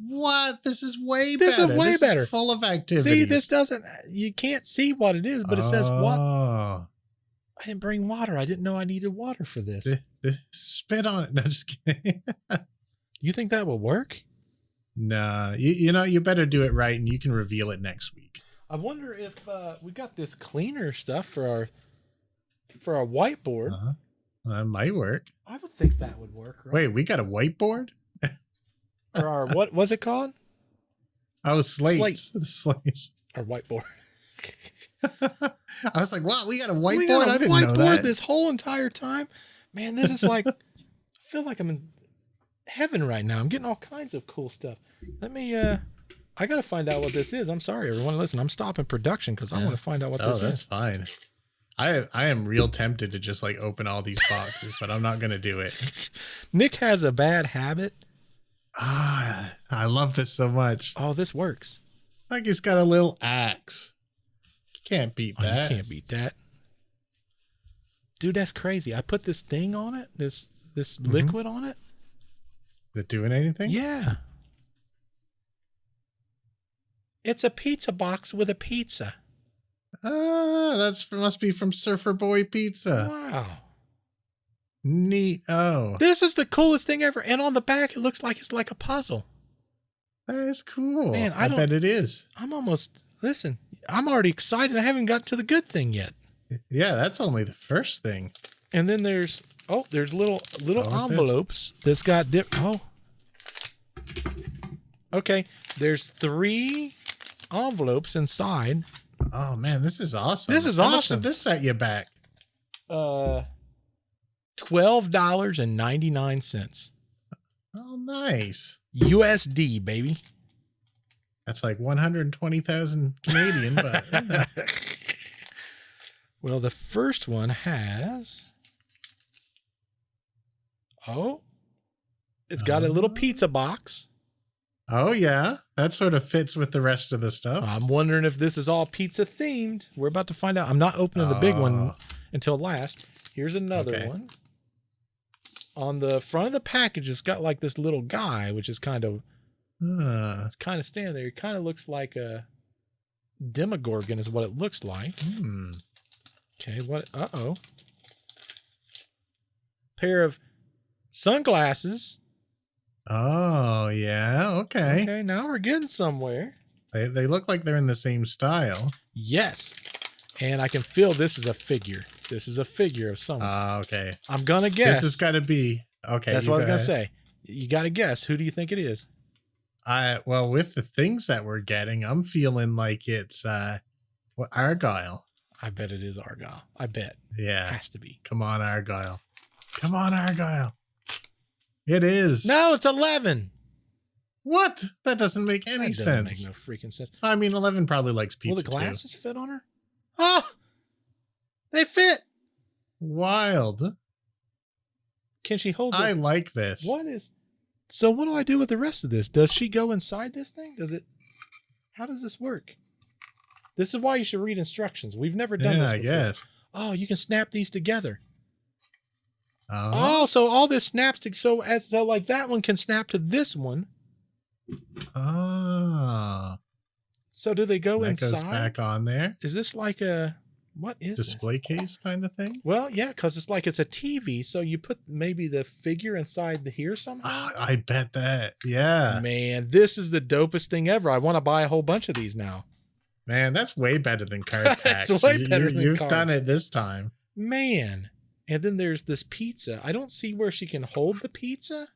What? This is way
This is
better.
way better.
Is full of activities.
See, this doesn't, you can't see what it is, but it says what?
Oh.
I didn't bring water. I didn't know I needed water for this.
Spit on it. No, just kidding.
You think that will work?
Nah, you know, you better do it right and you can reveal it next week.
I wonder if we got this cleaner stuff for our whiteboard.
That might work.
I would think that would work, right?
Wait, we got a whiteboard?
Or our, what was it called?
Oh, slates.
Slate.
Slates.
Our whiteboard.
I was like, wow, we got a whiteboard?
We got a
I didn't know that.
this whole entire time. Man, this is like, I feel like I'm in heaven right now. I'm getting all kinds of cool stuff. Let me, I got to find out what this is. I'm sorry, everyone. Listen, I'm stopping production because I want to find out what this is.
Oh, that's fine. I am real tempted to just like open all these boxes, but I'm not going to do it.
Nick has a bad habit.
I love this so much.
Oh, this works.
Like it's got a little axe. You can't beat that.
You can't beat that. Dude, that's crazy. I put this thing on it, this liquid on it.
Is it doing anything?
Yeah. It's a pizza box with a pizza.
Must be from Surfer Boy Pizza.
Wow.
Neat. Oh,
This is the coolest thing ever. And on the back, it looks like it's like a puzzle.
that is cool.
Man,
I bet it is.
I'm already excited. I haven't got to the good thing yet.
Yeah, that's only the first thing.
And then there's little
what's
envelopes that's got Okay, there's 3 envelopes inside.
Oh man, this is awesome.
This is
How much
awesome.
did this set you back?
$12.99
Oh, nice.
USD, baby.
That's like 120,000 Canadian, but
Well, the first one has. It's got a little pizza box.
oh yeah, that sort of fits with the rest of the stuff.
I'm wondering if this is all pizza themed. We're about to find out. I'm not opening the big one until last. Here's another one. On the front of the package, it's got like this little guy, which is kind of standing there. It kind of looks like a Demogorgon is what it looks like. Okay, what? Pair of sunglasses.
Oh yeah, okay.
Okay, now we're getting somewhere.
They look like they're in the same style.
Yes. And I can feel this is a figure. This is a figure of someone.
Okay.
I'm going to guess.
This has got to be okay.
That's what I was going to say. You got to guess. Who do you think it is?
Well, with the things that we're getting, I'm feeling like it's Argyle.
I bet it is Argyle. I bet.
Yeah.
It has to be.
Come on, Argyle. Come on, Argyle. It is.
No, it's 11.
What? That doesn't make any sense.
That doesn't make no freaking sense.
I mean, 11 probably likes pizza
Will the glasses fit on her? Oh, they fit.
Wild.
Can she hold this?
I like this.
So what do I do with the rest of this? Does she go inside this thing? How does this work? This is why you should read instructions. We've never done this before. I guess. Oh, you can snap these together. Oh, so all this snaps to, so like that one can snap to this one.
Oh.
So do they go
That
inside?
goes back on there.
Is this like a, what is
Display case kind of thing?
Well, yeah, because it's like it's a TV. So you put maybe the figure inside the here somehow.
I bet that. Yeah.
Man, this is the dopest thing ever. I want to buy a whole bunch of these now.
Man, that's way better than card packs.
It's way better than
You've
cards.
done it this time.
Man. And then there's this pizza. I don't see where she can hold the pizza.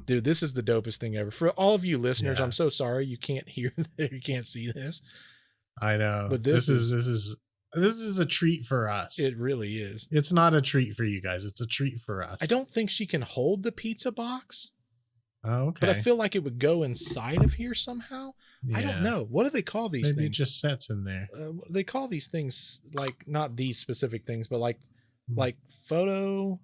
Dude, this is the dopest thing ever. For all of you listeners,
Yeah.
I'm so sorry you can't hear, you can't see this.
I know.
But
This is a treat for us.
It really is.
It's not a treat for you guys. It's a treat for us.
I don't think she can hold the pizza box,
Oh, okay.
but I feel like it would go inside of here somehow. I don't
Yeah.
know. What do they call these
Maybe it
things?
just sets in there.
They call these things like not these specific things, but like photo,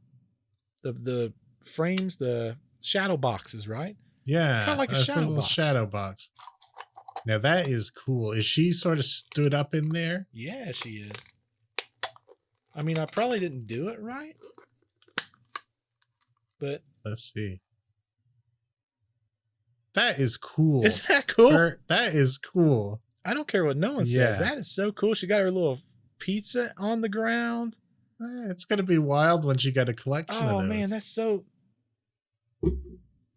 the frames, the shadow boxes, right?
Yeah.
Kinda like a
that's
shadow
little
box.
shadow box. Now that is cool. Is she sort of stood up in there?
Yeah, she is. I mean, I probably didn't do it right, but
Let's see. That is cool.
isn't that cool?
Bert, that is cool.
I don't care what no one says.
Yeah.
That is so cool. She got her little pizza on the ground.
It's gonna be wild when she got a collection of
Oh
those.
man, that's so.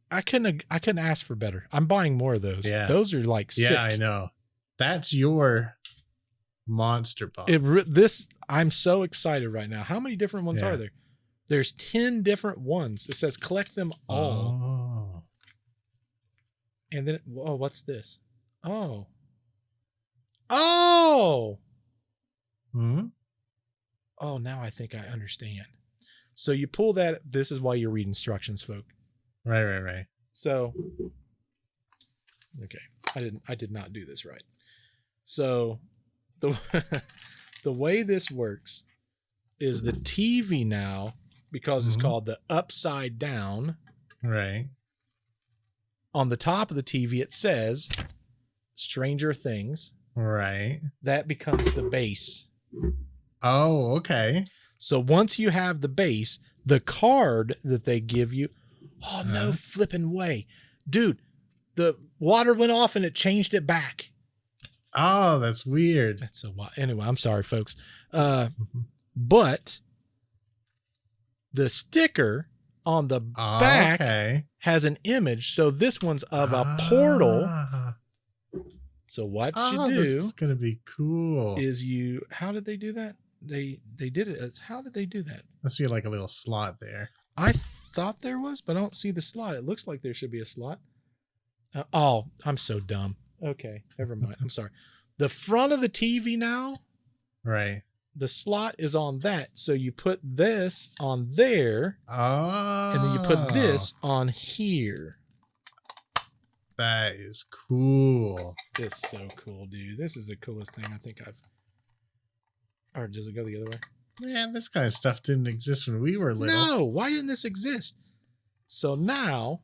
I couldn't ask for better. I'm buying more of those.
Yeah.
Those are like sick.
Yeah, I know. That's your monster box.
I'm so excited right now. How many different ones
Yeah.
are there? There's 10 different ones. It says collect them all.
Oh.
And then, oh, what's this? Oh. Oh.
Hmm?
Oh, now I think I understand. So you pull that. This is why you read instructions, folk.
Right.
So, okay, I did not do this right. So the the way this works is the TV now, because it's
Mhm.
called the upside down.
Right.
On the top of the TV, it says Stranger Things.
Right.
That becomes the base.
Oh, okay.
So once you have the base, the card that they give you, oh, no
Uh-huh.
flipping way. Dude, the water went off and it changed it back.
Oh, that's weird.
That's so wild. Anyway, I'm sorry, folks. But the sticker on the
Oh,
back
okay.
has an image. So this one's of a portal.
Ah.
So what
Oh,
you
this
do
is gonna be cool.
is how did they do that? They did it. How did they do that?
Must be like a little slot there.
I thought there was, but I don't see the slot. It looks like there should be a slot. Oh, I'm so dumb. Okay, never mind. I'm sorry. The front of the TV now,
Right.
the slot is on that. So you put this on there,
Oh.
and then you put this on here.
That is cool.
This is so cool, dude. This is the coolest thing I think I've. Or does it go the other way?
Man, this kind of stuff didn't exist when we were little.
No, why didn't this exist? So now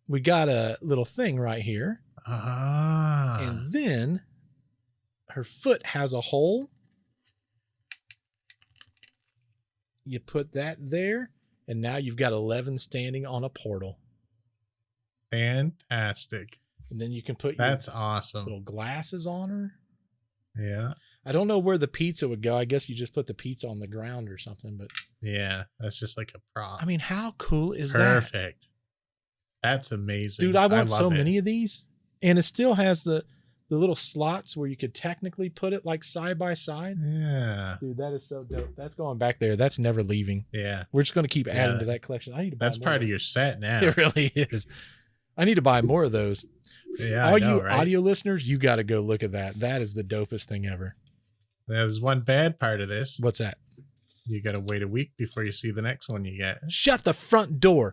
we got a little thing right here.
Ah.
And then her foot has a hole. You put that there, and now you've got 11 standing on a portal.
Fantastic.
And then you can put
That's
your
awesome.
little glasses on her.
Yeah.
I don't know where the pizza would go. I guess you just put the pizza on the ground or something. But
Yeah. That's just like a prop.
I mean, how cool is that?
Perfect. That's amazing.
Dude, I want
love
so
it.
many of these. And it still has the little slots where you could technically put it like side by side.
Yeah.
Dude, that is so dope. That's going back there. That's never leaving.
Yeah.
We're just going to keep adding
Yeah.
to that collection. I need to buy
That's
more
part of
those.
your set now.
It really is. I need to buy more of those.
Yeah,
All
I know,
you
right?
audio listeners, you got to go look at that. That is the dopest thing ever.
There's one bad part of this.
What's that?
You got to wait a week before you see the next one you get.
Shut the front door.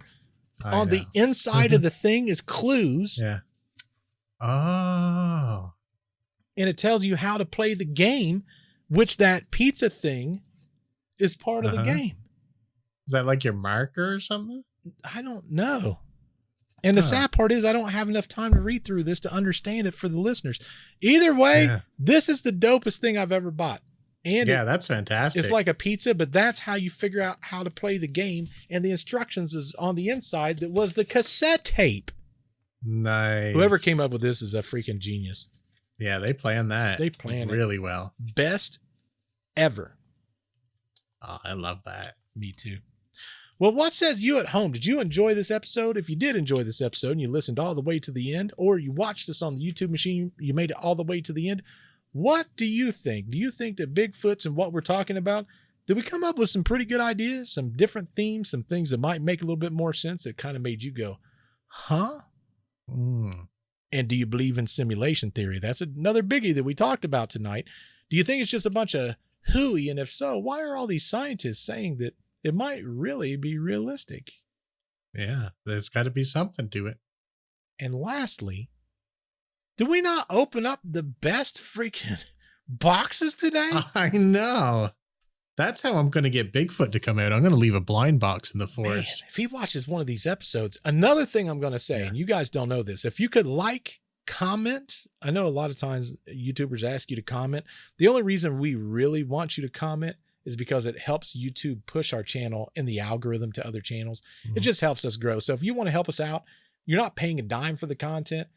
I
On
know.
the inside of the thing is clues,
Yeah. Oh.
and it tells you how to play the game, which that pizza thing is part of the
Uh-huh.
game.
Is that like your marker or something?
I don't know. And the
Huh.
sad part is I don't have enough time to read through this to understand it for the listeners. Either way,
Yeah.
this is the dopest thing I've ever bought. And
Yeah, that's fantastic.
it's like a pizza, but that's how you figure out how to play the game. And the instructions is on the inside that was the cassette tape.
Nice.
Whoever came up with this is a freaking genius.
Yeah, they planned that.
They planned it
really well.
Best ever.
Oh, I love that.
Me too. Well, what says you at home? Did you enjoy this episode? If you did enjoy this episode and you listened all the way to the end, or you watched us on the YouTube machine, you made it all the way to the end, what do you think? Do you think that Bigfoot's and what we're talking about, did we come up with some pretty good ideas, some different themes, some things that might make a little bit more sense that kind of made you go, huh? And do you believe in simulation theory? That's another biggie that we talked about tonight. Do you think it's just a bunch of hooey? And if so, why are all these scientists saying that it might really be realistic?
Yeah, there's got to be something to it.
And lastly, do we not open up the best freaking boxes today?
I know. That's how I'm going to get Bigfoot to come out. I'm going to leave a blind box in the forest.
Man, if he watches one of these episodes, another thing I'm going to say, and you guys don't know this, if you could comment, I know a lot of times YouTubers ask you to comment. The only reason we really want you to comment is because it helps YouTube push our channel in the algorithm to other channels. It just helps us grow. So if you want to help us out, you're not paying a dime for the content.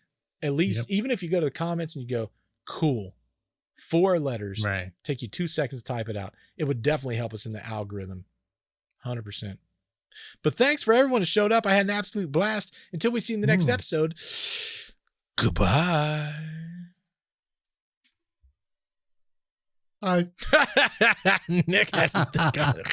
At least, even if you go to the comments and you go, cool, 4 letters,
right?
Take you 2 seconds to type it out. It would definitely help us in the algorithm. 100%. But thanks for everyone who showed up. I had an absolute blast. Until we see you in the next episode. Goodbye.
Bye.
Nick had to think of it.